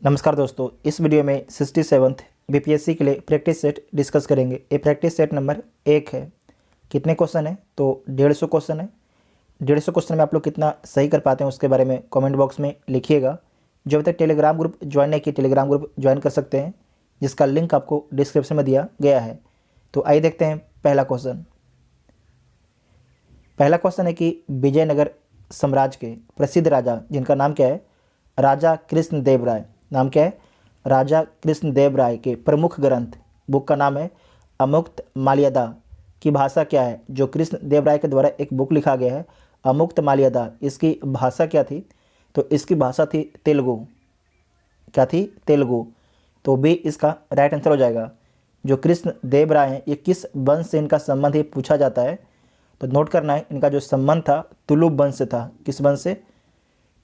नमस्कार दोस्तों, इस वीडियो में 67th बीपीएससी के लिए प्रैक्टिस सेट डिस्कस करेंगे। ये प्रैक्टिस सेट नंबर 1 है। कितने क्वेश्चन है? तो 150 क्वेश्चन है। 150 क्वेश्चन में आप लोग कितना सही कर पाते हैं उसके बारे में कमेंट बॉक्स में लिखिएगा। जो अभी तक टेलीग्राम ग्रुप ज्वाइन नहीं किया, टेलीग्राम ग्रुप ज्वाइन कर सकते हैं, जिसका लिंक आपको डिस्क्रिप्शन में दिया गया है। तो आइए देखते हैं पहला क्वेश्चन। पहला क्वेश्चन है कि विजयनगर साम्राज्य के प्रसिद्ध राजा, जिनका नाम क्या है? राजा कृष्णदेव राय। नाम क्या है? राजा कृष्णदेव राय के प्रमुख ग्रंथ, बुक का नाम है अमुक्तमाल्यदा। की भाषा क्या है? जो कृष्णदेव राय के द्वारा एक बुक लिखा गया है अमुक्तमाल्यदा, इसकी भाषा क्या थी? तो इसकी भाषा थी तेलुगु। क्या थी? तेलुगु। तो बी इसका राइट आंसर हो जाएगा। जो कृष्णदेव राय हैं, ये किस वंश से इनका संबंध है पूछा जाता है। तो नोट करना है, इनका जो संबंध था तुलुप वंश से था। किस वंश से?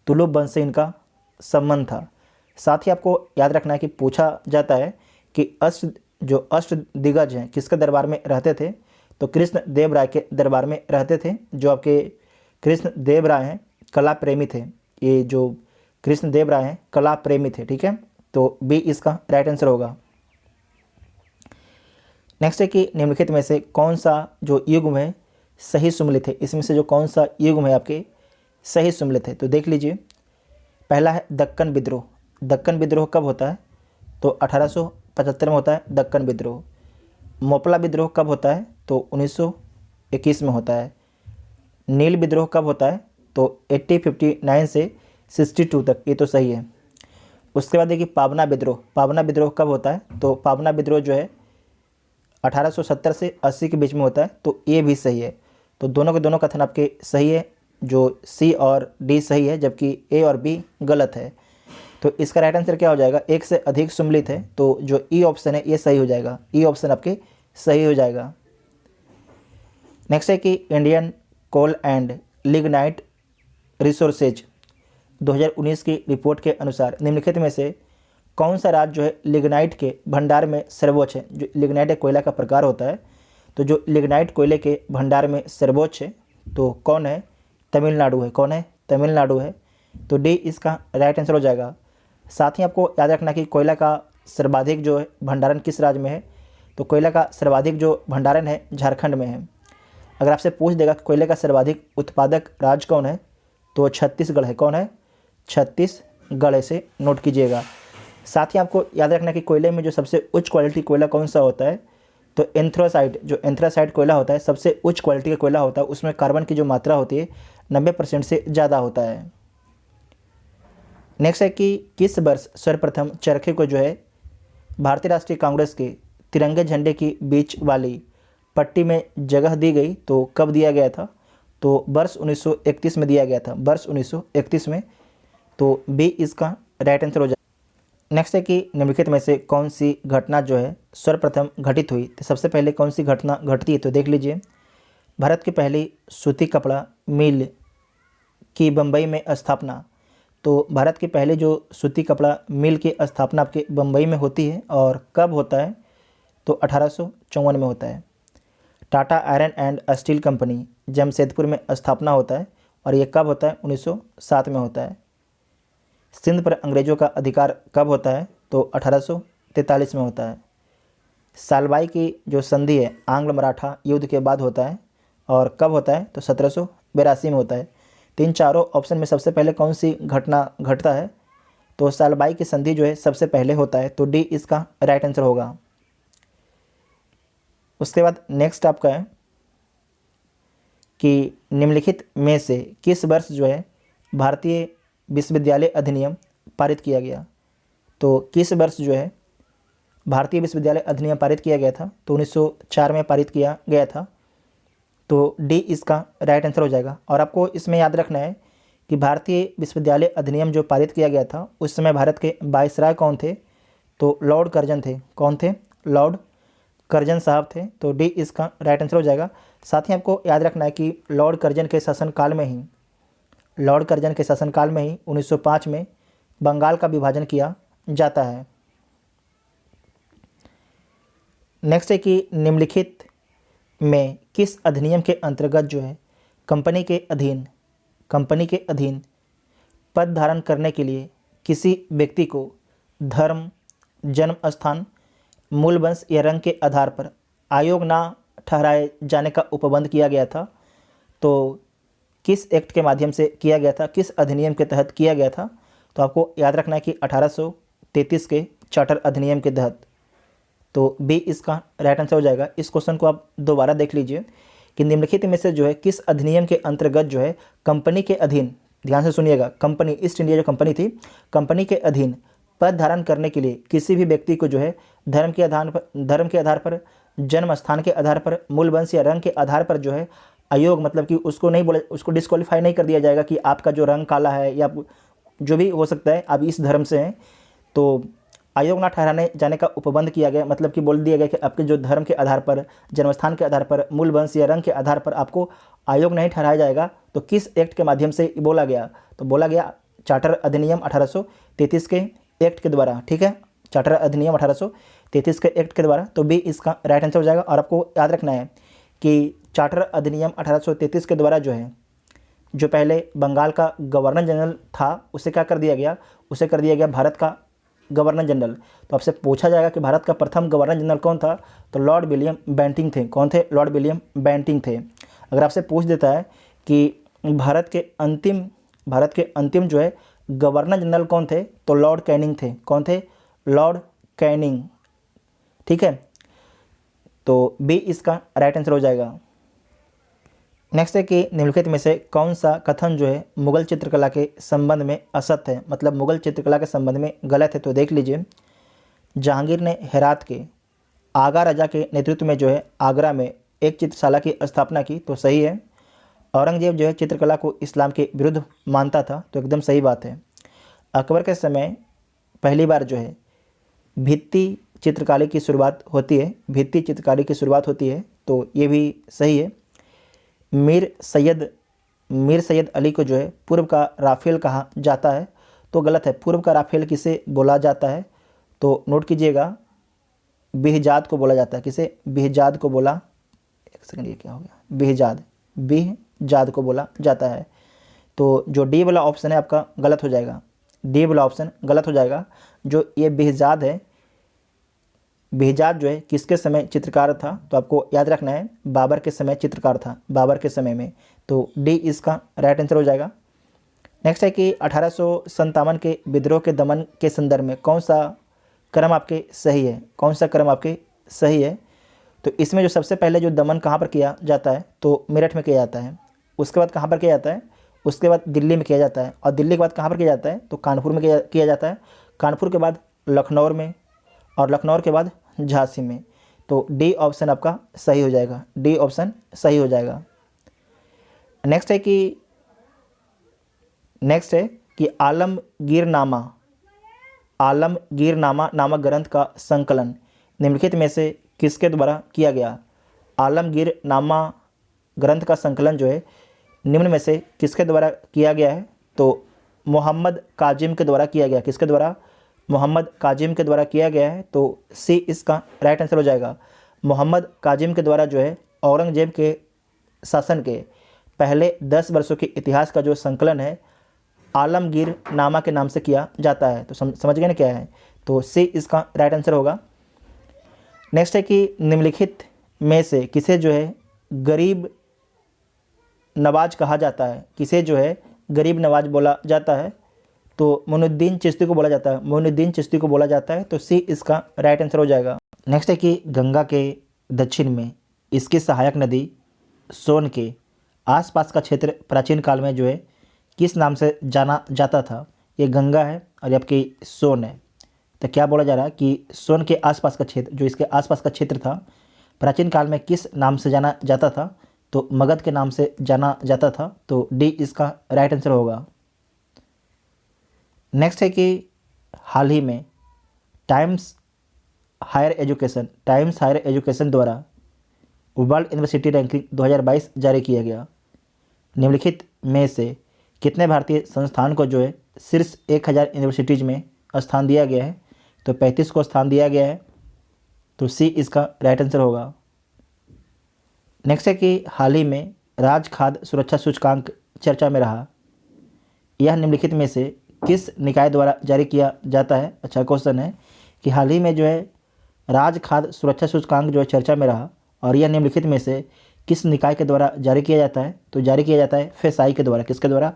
तुलुप वंश से इनका संबंध था। साथ ही आपको याद रखना है कि पूछा जाता है कि अष्ट दिग्गज हैं किसके दरबार में रहते थे? तो कृष्ण देव राय के दरबार में रहते थे। जो आपके कृष्ण देव राय हैं कला प्रेमी थे। ये जो कृष्ण देव राय हैं कला प्रेमी थे। ठीक है, तो बी इसका राइट आंसर होगा। नेक्स्ट है कि निम्नलिखित में से कौन सा जो युग्म है सही सुमेलित है? इसमें से जो कौन सा युग्म है आपके सही सुमेलित है? तो देख लीजिए। पहला है दक्कन विद्रोह। दक्कन विद्रोह कब होता है? तो 1875 में होता है दक्कन विद्रोह। मोपला विद्रोह कब होता है? तो 1921 में होता है। नील विद्रोह कब होता है? तो 1859 से 62 तक। ये तो सही है। उसके बाद देखिए पावना विद्रोह। पावना विद्रोह कब होता है? तो पावना विद्रोह जो है 1870 से 80 के बीच में होता है। तो ये भी सही है। तो दोनों के दोनों कथन आपके सही है। जो सी और डी सही है, जबकि ए और बी गलत है। तो इसका राइट आंसर क्या हो जाएगा? एक से अधिक सुमेलित है, तो जो ई ऑप्शन है ये सही हो जाएगा। ई ऑप्शन आपके सही हो जाएगा। नेक्स्ट है कि Indian coal and lignite resources 2019 की रिपोर्ट के अनुसार निम्नलिखित में से कौन सा राज्य जो है लिग्नाइट के भंडार में सर्वोच्च है? जो लिग्नाइट एक कोयला का प्रकार होता है, तो जो लिग्नाइट कोयले के भंडार में सर्वोच्च है तो कौन है? तमिलनाडु है। कौन है? तमिलनाडु है। तो डी इसका राइट आंसर हो जाएगा। साथ ही आपको याद रखना कि कोयला का सर्वाधिक जो है भंडारण किस राज्य में है? तो कोयला का सर्वाधिक जो भंडारण है झारखंड में है। अगर आपसे पूछ देगा कि कोयले का सर्वाधिक उत्पादक राज्य कौन है? तो छत्तीसगढ़ है। कौन है? छत्तीसगढ़। ऐसे नोट कीजिएगा। साथ ही आपको याद रखना कि कोयले में जो सबसे उच्च क्वालिटी कोयला कौन सा होता है? तो एंथ्रासाइट। जो एंथ्रासाइट कोयला होता है सबसे उच्च क्वालिटी का कोयला होता है। उसमें कार्बन की जो मात्रा होती है 90% से ज़्यादा होता है। नेक्स्ट है कि किस वर्ष सर्वप्रथम चरखे को जो है भारतीय राष्ट्रीय कांग्रेस के तिरंगे झंडे की बीच वाली पट्टी में जगह दी गई? तो कब दिया गया था? तो वर्ष 1931 में दिया गया था। वर्ष 1931 में। तो बी इसका राइट आंसर हो जाए। नेक्स्ट है कि निम्नलिखित में से कौन सी घटना जो है सर्वप्रथम घटित हुई? तो सबसे पहले कौन सी घटना घटती है? तो देख लीजिए। भारत की पहली सूती कपड़ा मिल की बम्बई में स्थापना। तो भारत की पहले जो सूती कपड़ा मिल की स्थापना आपके बम्बई में होती है। और कब होता है? तो 1854 में होता है। Tata iron and steel company Jamshedpur में स्थापना होता है। और ये कब होता है? 1907 में होता है। सिंध पर अंग्रेज़ों का अधिकार कब होता है? तो 1843 में होता है। सालबाई की जो संधि है आंग्ल मराठा युद्ध के बाद होता है। और कब होता है? तो 1782 में होता है। तीन चारों ऑप्शन में सबसे पहले कौन सी घटना घटता है? तो सालबाई की संधि जो है सबसे पहले होता है। तो डी इसका राइट आंसर होगा। उसके बाद नेक्स्ट आपका है कि निम्नलिखित में से किस वर्ष जो है भारतीय विश्वविद्यालय अधिनियम पारित किया गया? तो किस वर्ष जो है भारतीय विश्वविद्यालय अधिनियम पारित किया गया था? तो 1904 में पारित किया गया था। तो डी इसका राइट आंसर हो जाएगा। और आपको इसमें याद रखना है कि भारतीय विश्वविद्यालय अधिनियम जो पारित किया गया था उस समय भारत के वायसराय कौन थे? तो लॉर्ड कर्जन थे। कौन थे? लॉर्ड कर्जन साहब थे। तो डी इसका राइट आंसर हो जाएगा। साथ ही आपको याद रखना है कि लॉर्ड कर्जन के शासनकाल में ही 1905 में बंगाल का विभाजन किया जाता है। नेक्स्ट है कि निम्नलिखित में किस अधिनियम के अंतर्गत जो है कंपनी के अधीन पद धारण करने के लिए किसी व्यक्ति को धर्म, जन्म स्थान, मूल वंश या रंग के आधार पर आयोग ना ठहराए जाने का उपबंध किया गया था। तो किस एक्ट के माध्यम से किया गया था, किस अधिनियम के तहत किया गया था? तो आपको याद रखना है कि 1833 के चार्टर अधिनियम के तहत। तो बी इसका राइट आंसर हो जाएगा। इस क्वेश्चन को आप दोबारा देख लीजिए कि निम्नलिखित में से जो है किस अधिनियम के अंतर्गत जो है कंपनी के अधीन, ध्यान से सुनिएगा, कंपनी ईस्ट इंडिया जो कंपनी थी, कंपनी के अधीन पद धारण करने के लिए किसी भी व्यक्ति को जो है धर्म के आधार पर, जन्म स्थान के आधार पर, मूल वंश या रंग के आधार पर जो है आयोग, मतलब कि उसको नहीं बोले, उसको डिस्क्वालीफाई नहीं कर दिया जाएगा कि आपका जो रंग काला है या जो भी हो सकता है आप इस धर्म से हैं, तो आयोग ना ठहराने जाने का उपबंध किया गया। मतलब कि बोल दिया गया कि आपके जो धर्म के आधार पर, जन्मस्थान के आधार पर, मूल वंश या रंग के आधार पर आपको आयोग नहीं ठहराया जाएगा। तो किस एक्ट के माध्यम से बोला गया? तो बोला गया चार्टर अधिनियम 1833 के एक्ट के द्वारा। ठीक है, चार्टर अधिनियम 1833 के एक्ट के द्वारा। तो बी इसका राइट आंसर हो जाएगा। और आपको याद रखना है कि चार्टर अधिनियम 1833 के द्वारा जो है, जो पहले बंगाल का गवर्नर जनरल था उसे क्या कर दिया गया? उसे कर दिया गया भारत का गवर्नर जनरल। तो आपसे पूछा जाएगा कि भारत का प्रथम गवर्नर जनरल कौन था? तो लॉर्ड विलियम बेंटिंग थे। कौन थे? लॉर्ड विलियम बेंटिंग थे। अगर आपसे पूछ देता है कि भारत के अंतिम जो है गवर्नर जनरल कौन थे? तो लॉर्ड कैनिंग थे। कौन थे? Lord Canning. ठीक है, तो बी इसका राइट आंसर हो जाएगा। नेक्स्ट है कि निम्नलिखित में से कौन सा कथन जो है मुगल चित्रकला के संबंध में असत्य है, मतलब मुगल चित्रकला के संबंध में गलत है? तो देख लीजिए, जहांगीर ने हेरात के आगा राजा के नेतृत्व में जो है आगरा में एक चित्रशाला की स्थापना की, तो सही है। औरंगजेब जो है चित्रकला को इस्लाम के विरुद्ध मानता था, तो एकदम सही बात है। अकबर के समय पहली बार जो है भित्ति चित्रकारी की शुरुआत होती है, तो ये भी सही है। मीर सैयद अली को जो है पूर्व का राफेल कहा जाता है, तो गलत है। पूर्व का राफेल किसे बोला जाता है? तो नोट कीजिएगा, बिहजाद को बोला जाता है। किसे? बिहजाद को बोला, एक सेकंड, ये क्या हो गया? बिहजाद को बोला जाता है। तो जो डी वाला ऑप्शन है आपका गलत हो जाएगा। डी वाला ऑप्शन गलत हो जाएगा। जो ये बिहजाद है, बिहजाद जो है किसके समय चित्रकार था? तो आपको याद रखना है बाबर के समय चित्रकार था, बाबर के समय में। तो डी इसका राइट आंसर हो जाएगा। नेक्स्ट है कि 1857 के विद्रोह के दमन के संदर्भ में कौन सा क्रम आपके सही है? कौन सा क्रम आपके सही है? तो इसमें जो सबसे पहले जो दमन कहाँ पर किया जाता है? तो मेरठ में किया जाता है। उसके बाद कहाँ पर किया जाता है? उसके बाद दिल्ली में किया जाता है। और दिल्ली के बाद कहाँ पर किया जाता है? तो कानपुर में किया जाता है। कानपुर के बाद लखनऊ में, और लखनऊ के बाद झांसी में। तो डी ऑप्शन आपका सही हो जाएगा। डी ऑप्शन सही हो जाएगा। नेक्स्ट है कि आलमगीरनामा नामक ग्रंथ का संकलन निम्नलिखित में से किसके द्वारा किया गया? आलमगीरनामा ग्रंथ का संकलन जो है निम्न में से किसके द्वारा किया गया है? तो मोहम्मद काजिम के द्वारा किया गया। किसके द्वारा? मोहम्मद काजिम के द्वारा किया गया है। तो सी इसका राइट आंसर हो जाएगा। मोहम्मद काजिम के द्वारा जो है औरंगजेब के शासन के पहले 10 वर्षों के इतिहास का जो संकलन है आलमगीर नामा के नाम से किया जाता है। तो समझ गए ना क्या है? तो सी इसका राइट आंसर होगा। नेक्स्ट है कि निम्नलिखित में से किसे जो है गरीब नवाज कहा जाता है? किसे जो है गरीब नवाज बोला जाता है? तो मोइनुद्दीन चिश्ती को बोला जाता है। मोइनुद्दीन चिश्ती को बोला जाता है। तो सी इसका राइट आंसर हो जाएगा। नेक्स्ट है कि गंगा के दक्षिण में इसकी सहायक नदी सोन के आसपास का क्षेत्र प्राचीन काल में जो है किस नाम से जाना जाता था? ये गंगा है और ये आपकी सोन है। तो क्या बोला जा रहा है कि सोन के आसपास का क्षेत्र, जो इसके आसपास का क्षेत्र था, प्राचीन काल में किस नाम से जाना जाता था? तो मगध के नाम से जाना जाता था। तो डी इसका राइट आंसर होगा। नेक्स्ट है कि हाल ही में टाइम्स हायर एजुकेशन द्वारा वर्ल्ड यूनिवर्सिटी रैंकिंग 2022 जारी किया गया। निम्नलिखित में से कितने भारतीय संस्थान को जो है शीर्ष 1000 यूनिवर्सिटीज़ में स्थान दिया गया है? तो 35 को स्थान दिया गया है। तो सी इसका राइट आंसर होगा। नेक्स्ट है कि हाल ही में राज्य खाद्य सुरक्षा सूचकांक चर्चा में रहा। यह निम्नलिखित में से किस निकाय द्वारा जारी किया जाता है? अच्छा क्वेश्चन है कि हाल ही में जो है राज्य खाद्य सुरक्षा सूचकांक जो है चर्चा में रहा और यह निम्नलिखित में से किस निकाय के द्वारा जारी किया जाता है? तो जारी किया जाता है फेसाई के द्वारा। किसके द्वारा?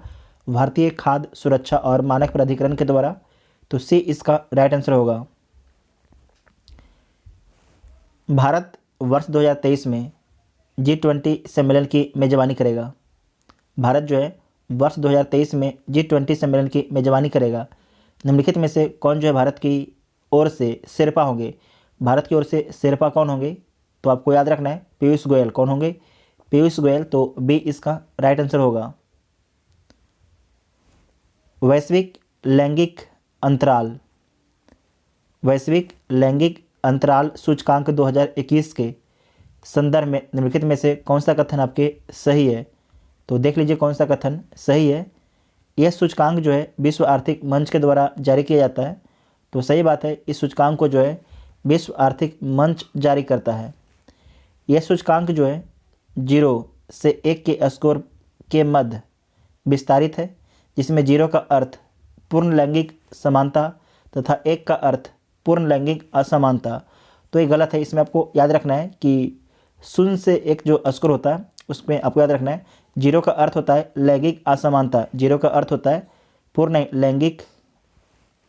भारतीय खाद्य सुरक्षा और मानक प्राधिकरण के द्वारा। तो सी इसका राइट आंसर होगा। भारत वर्ष 2023 में G20 सम्मेलन की मेजबानी करेगा। भारत जो है वर्ष 2023 में G20 सम्मेलन की मेजबानी करेगा। निम्नलिखित में से कौन जो है भारत की ओर से शेरपा होंगे? भारत की ओर से शेरपा कौन होंगे? तो आपको याद रखना है पीयूष गोयल। कौन होंगे? पीयूष गोयल। तो बी इसका राइट आंसर होगा। वैश्विक लैंगिक अंतराल, वैश्विक लैंगिक अंतराल सूचकांक 2021 के संदर्भ में निम्नलिखित में से कौन सा कथन आपके सही है? तो देख लीजिए कौन सा कथन सही है। यह सूचकांक जो है विश्व आर्थिक मंच के द्वारा जारी किया जाता है। तो सही बात है, इस सूचकांक को जो है विश्व आर्थिक मंच जारी करता है। यह सूचकांक जो है 0 से 1 के स्कोर के मध्य विस्तारित है, जिसमें 0 का अर्थ पूर्ण लैंगिक समानता तथा 1 का अर्थ पूर्ण लैंगिक असमानता। तो ये गलत है। इसमें आपको याद रखना है कि 0 से 1 जो स्कोर होता है उसमें आपको याद रखना है 0 का अर्थ होता है लैंगिक असमानता, 0 का अर्थ होता है पूर्ण लैंगिक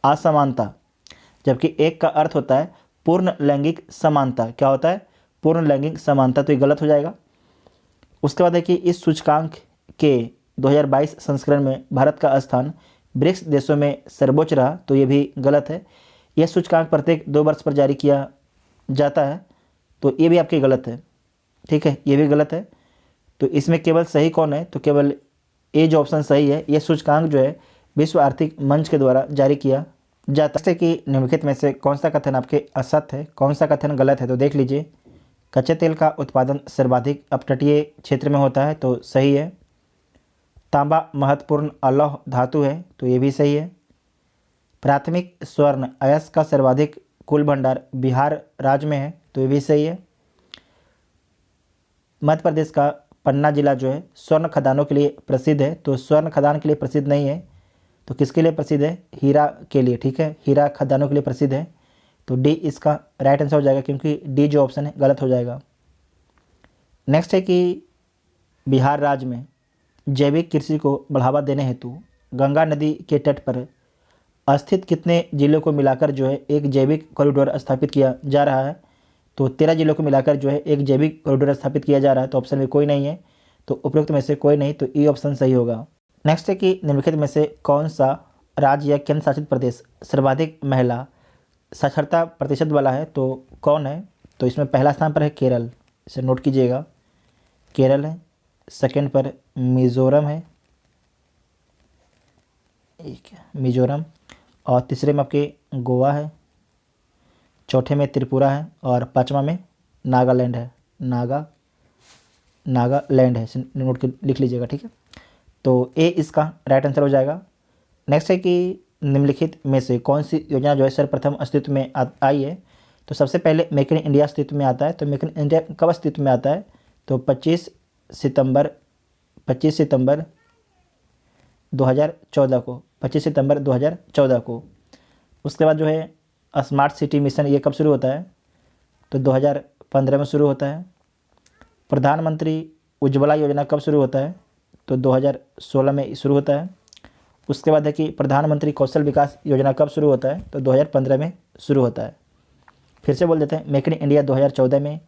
असमानता, जबकि 1 का अर्थ होता है पूर्ण लैंगिक समानता। क्या होता है? पूर्ण लैंगिक समानता। तो ये गलत हो जाएगा। उसके बाद है कि इस सूचकांक के 2022 संस्करण में भारत का स्थान ब्रिक्स देशों में सर्वोच्च रहा। तो ये भी गलत है। यह सूचकांक प्रत्येक 2 वर्ष पर जारी किया जाता है। तो ये भी आपकी गलत है। ठीक है, ये भी गलत है। तो इसमें केवल सही कौन है? तो केवल ए जो ऑप्शन सही है। यह सूचकांक जो है विश्व आर्थिक मंच के द्वारा जारी किया जाता है। कि निम्नलिखित में से कौन सा कथन आपके असत्य है, कौन सा कथन गलत है? तो देख लीजिए। कच्चे तेल का उत्पादन सर्वाधिक अपतटीय क्षेत्र में होता है। तो सही है। तांबा महत्वपूर्ण अलौह धातु है। तो ये भी सही है। प्राथमिक स्वर्ण अयस्क का सर्वाधिक कुल भंडार बिहार राज्य में है। तो ये भी सही है। मध्य प्रदेश का पन्ना जिला जो है स्वर्ण खदानों के लिए प्रसिद्ध है। तो स्वर्ण खदान के लिए प्रसिद्ध नहीं है। तो किसके लिए प्रसिद्ध है? हीरा के लिए। ठीक है, हीरा खदानों के लिए प्रसिद्ध है। तो डी इसका राइट आंसर हो जाएगा, क्योंकि डी जो ऑप्शन है गलत हो जाएगा। नेक्स्ट है कि बिहार राज्य में जैविक कृषि को बढ़ावा देने हेतु गंगा नदी के तट पर स्थित कितने जिलों को मिलाकर जो है एक जैविक कॉरिडोर स्थापित किया जा रहा है? तो 13 जिलों को मिलाकर जो है एक जैविक कॉरिडोर स्थापित किया जा रहा है। तो ऑप्शन में कोई नहीं है। तो उपरोक्त में से कोई नहीं। तो ई ऑप्शन सही होगा। नेक्स्ट है कि निम्नलिखित में से कौन सा राज्य या केंद्र शासित प्रदेश सर्वाधिक महिला साक्षरता प्रतिशत वाला है? तो कौन है? तो इसमें पहला स्थान पर है केरल। इसे नोट कीजिएगा, केरल है। सेकंड पर मिजोरम है, एक मिजोरम। और तीसरे में आपके गोवा है, चौथे में त्रिपुरा है और पांचवा में नागालैंड है। नागालैंड है। इसे नोट के लिख लीजिएगा। ठीक है, तो ए इसका राइट आंसर हो जाएगा। नेक्स्ट है कि निम्नलिखित में से कौन सी योजना जो है सर्वप्रथम अस्तित्व में आई है? तो सबसे पहले मेक इन इंडिया अस्तित्व में आता है। तो मेक इन इंडिया कब अस्तित्व में आता है? तो 25 सितंबर 2014 को, 25 सितंबर 2014 को। उसके बाद जो है स्मार्ट सिटी मिशन, ये कब शुरू होता है? तो 2015 में शुरू होता है। प्रधानमंत्री उज्ज्वला योजना कब शुरू होता है? तो 2016 में शुरू होता है। उसके बाद है कि प्रधानमंत्री कौशल विकास योजना कब शुरू होता है? तो 2015 में शुरू होता है। फिर से बोल देते हैं, मेक इन इंडिया 2014 में,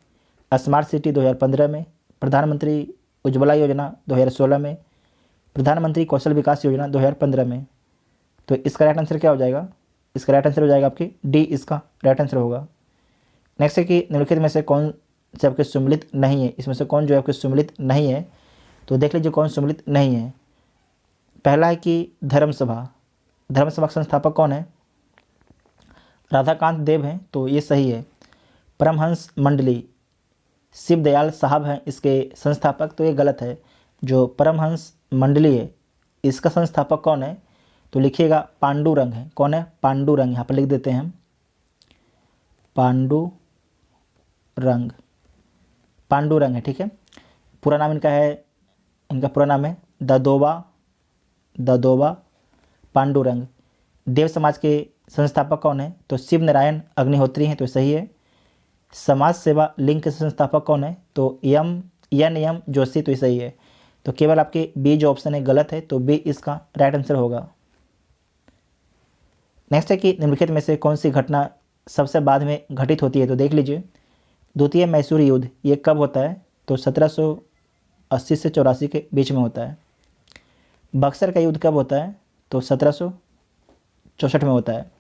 स्मार्ट सिटी 2015 में, प्रधानमंत्री उज्ज्वला योजना 2016 में, प्रधानमंत्री कौशल विकास योजना 2015 में। तो इसका राइट आंसर क्या हो जाएगा? इसका राइट आंसर हो जाएगा आपकी डी, इसका राइट आंसर होगा। नेक्स्ट है कि निम्नलिखित में से कौन से आपके सम्मिलित नहीं है? इसमें से कौन जो है आपके सम्मिलित नहीं है? तो देख लीजिए कौन सम्मिलित नहीं है। पहला है कि धर्मसभा का संस्थापक कौन है? राधाकांत देव हैं। तो ये सही है। परमहंस मंडली शिव दयाल साहब हैं इसके संस्थापक। तो ये गलत है। जो परमहंस मंडली है इसका संस्थापक कौन है? तो लिखिएगा पांडुरंग है। कौन है? पांडुरंग। यहाँ पर लिख देते हैं हम, पांडुरंग है। ठीक है, पूरा नाम इनका पूरा नाम है ददोबा पांडुरंग। देव समाज के संस्थापक कौन है? तो शिव नारायण अग्निहोत्री हैं, तो सही है। समाज सेवा लिंग के संस्थापक कौन है? तो एन एम जोशी, तो सही है। तो केवल आपके बी जो ऑप्शन है गलत है, तो बी इसका राइट आंसर होगा। नेक्स्ट है कि निम्नलिखित में से कौन सी घटना सबसे बाद में घटित होती है? तो देख लीजिए, द्वितीय मैसूर युद्ध ये कब होता है? तो 1780 से 84 के बीच में होता है। बक्सर का युद्ध कब होता है? तो 1764 में होता है।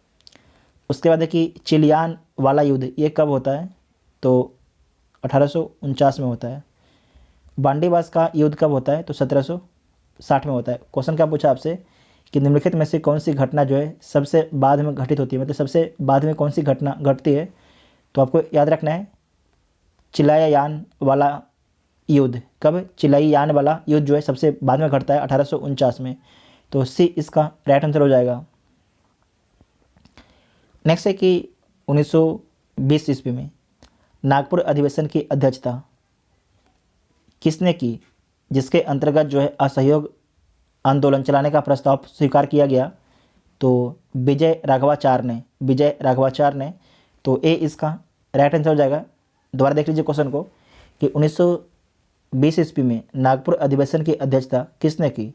उसके बाद है कि चिलियान वाला युद्ध ये कब होता है? तो 1849 में होता है। बांडीवास का युद्ध कब होता है? तो 1760 में होता है। क्वेश्चन क्या पूछा आपसे कि निम्नलिखित में से कौन सी घटना जो है सबसे बाद में घटित होती है, मतलब सबसे बाद में कौन सी घटना घटती है? तो आपको याद रखना है चिलायान वाला युद्ध। कब? चिलायान वाला युद्ध जो है सबसे बाद में घटता है 1849 में, तो सी इसका राइट आंसर हो जाएगा। नेक्स्ट है कि 1920 ईस्वी में नागपुर अधिवेशन की अध्यक्षता किसने की, जिसके अंतर्गत जो है असहयोग आंदोलन चलाने का प्रस्ताव स्वीकार किया गया? तो विजय राघवाचार्य ने, तो ए इसका राइट आंसर हो जाएगा। दोबारा देख लीजिए क्वेश्चन को कि 1920 ईस्वी में नागपुर अधिवेशन की अध्यक्षता किसने की,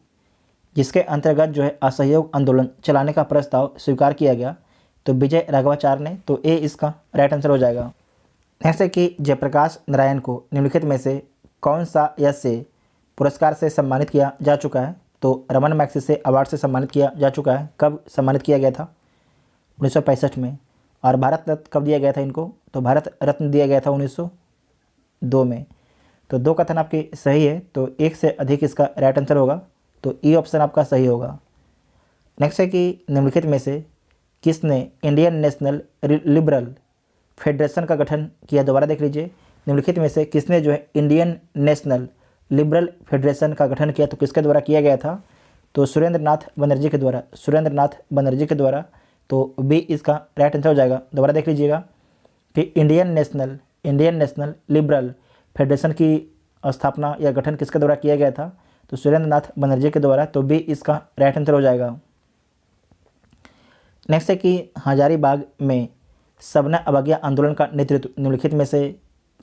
जिसके अंतर्गत जो है असहयोग आंदोलन चलाने का प्रस्ताव स्वीकार किया गया? तो विजय राघवाचार्य ने, तो ए इसका राइट आंसर हो जाएगा। नेक्स्ट है कि जयप्रकाश नारायण को निम्नलिखित में से कौन सा यश से पुरस्कार से सम्मानित किया जा चुका है? तो रमन मैग्सेसे अवार्ड से सम्मानित किया जा चुका है। कब सम्मानित किया गया था? 1965 में। और भारत रत्न कब दिया गया था इनको? तो भारत रत्न दिया गया था 1902 में। तो दो कथन आपके सही है, तो एक से अधिक इसका राइट आंसर होगा, तो ई ऑप्शन आपका सही होगा। नेक्स्ट है कि निम्नलिखित में से किसने इंडियन नेशनल लिबरल फेडरेशन का गठन किया? दोबारा देख लीजिए, निम्नलिखित में से किसने जो है इंडियन नेशनल लिबरल फेडरेशन का गठन किया? तो किसके द्वारा किया गया था? तो सुरेंद्र नाथ बनर्जी के द्वारा, तो बी इसका राइट आंसर हो जाएगा। दोबारा देख लीजिएगा कि इंडियन नेशनल लिबरल फेडरेशन की स्थापना या गठन किसके द्वारा किया गया था? तो सुरेंद्र नाथ बनर्जी के द्वारा, तो बी इसका राइट आंसर हो जाएगा। नेक्स्ट है कि हजारीबाग में सबना अवज्ञा आंदोलन का नेतृत्व निम्नलिखित में से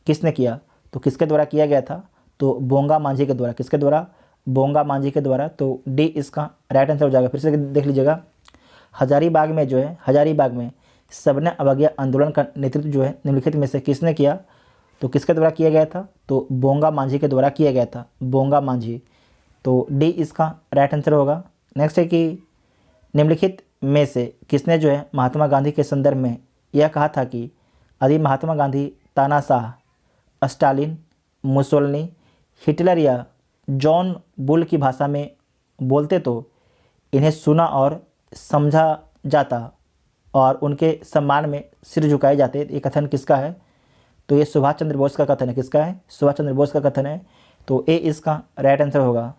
किसने किया? तो किसके द्वारा किया गया था? तो बोंगा मांझी के द्वारा। किसके द्वारा? बोंगा मांझी के द्वारा, तो डी इसका राइट आंसर हो जाएगा। फिर से देख लीजिएगा, हजारीबाग में सबना अवज्ञा आंदोलन का नेतृत्व जो है निम्नलिखित में से किसने किया? तो किसके द्वारा किया गया था? तो बोंगा मांझी के द्वारा किया गया था, बोंगा मांझी, तो डी इसका राइट आंसर होगा। नेक्स्ट है कि निम्नलिखित में से किसने जो है महात्मा गांधी के संदर्भ में यह कहा था कि यदि महात्मा गांधी तानाशाह, स्टालिन, मुसोलिनी, हिटलर या जॉन बुल की भाषा में बोलते तो इन्हें सुना और समझा जाता और उनके सम्मान में सिर झुकाए जाते? ये कथन किसका है? तो ये सुभाष चंद्र बोस का कथन है। किसका है? सुभाष चंद्र बोस का कथन है, तो ए इसका राइट आंसर होगा।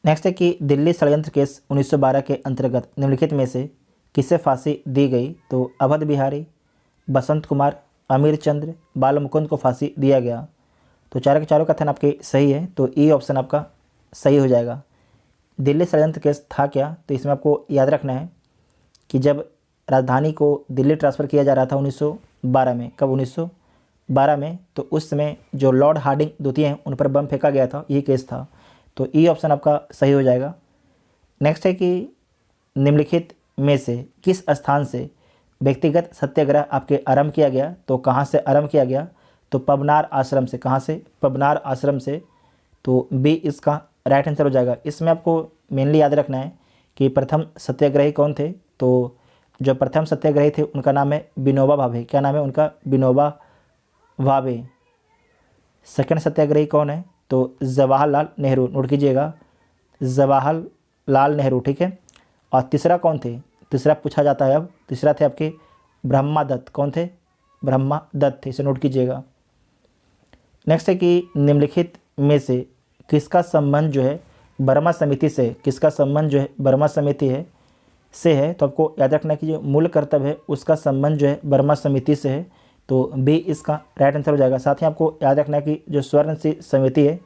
नेक्स्ट है कि दिल्ली षड्यंत्र केस 1912 के अंतर्गत निम्नलिखित में से किसे फांसी दी गई? तो अवध बिहारी, बसंत कुमार, अमीर चंद्र, बाल मुकुंद को फांसी दिया गया। तो चारों के चारों कथन आपके सही है, तो ई ऑप्शन आपका सही हो जाएगा। दिल्ली षड्यंत्र केस था क्या? तो इसमें आपको याद रखना है कि जब राजधानी को दिल्ली ट्रांसफ़र किया जा रहा था 1912 में। कब? 1912 में। तो उस समय जो लॉर्ड हार्डिंग द्वितीय हैं उन पर बम फेंका गया था, यही केस था, तो ई ऑप्शन आपका सही हो जाएगा। नेक्स्ट है कि निम्नलिखित में से किस स्थान से व्यक्तिगत सत्याग्रह आपके आरंभ किया गया? तो कहाँ से आरंभ किया गया? तो पबनार आश्रम से। कहाँ से? पबनार आश्रम से, तो बी इसका राइट आंसर हो जाएगा। इसमें आपको मेनली याद रखना है कि प्रथम सत्याग्रही कौन थे? तो जो प्रथम सत्याग्रही थे उनका नाम है विनोबा भावे। क्या नाम है उनका? विनोबा भावे। सेकंड सत्याग्रही कौन है? तो जवाहरलाल नेहरू। नोट कीजिएगा, जवाहरलाल नेहरू, ठीक है। और तीसरा कौन थे? तीसरा पूछा जाता है अब। तीसरा थे आपके ब्रह्मा दत्त। कौन थे? ब्रह्मा दत्त थे, इसे नोट कीजिएगा। नेक्स्ट है कि निम्नलिखित में से किसका संबंध जो है बर्मा समिति से, किसका संबंध जो है बर्मा समिति है, तो आपको याद रखना कि जो मूल कर्तव्य है उसका संबंध जो है बर्मा समिति से है, तो बी इसका राइट आंसर हो जाएगा। साथ ही आपको याद रखना है कि जो स्वर्ण समिति है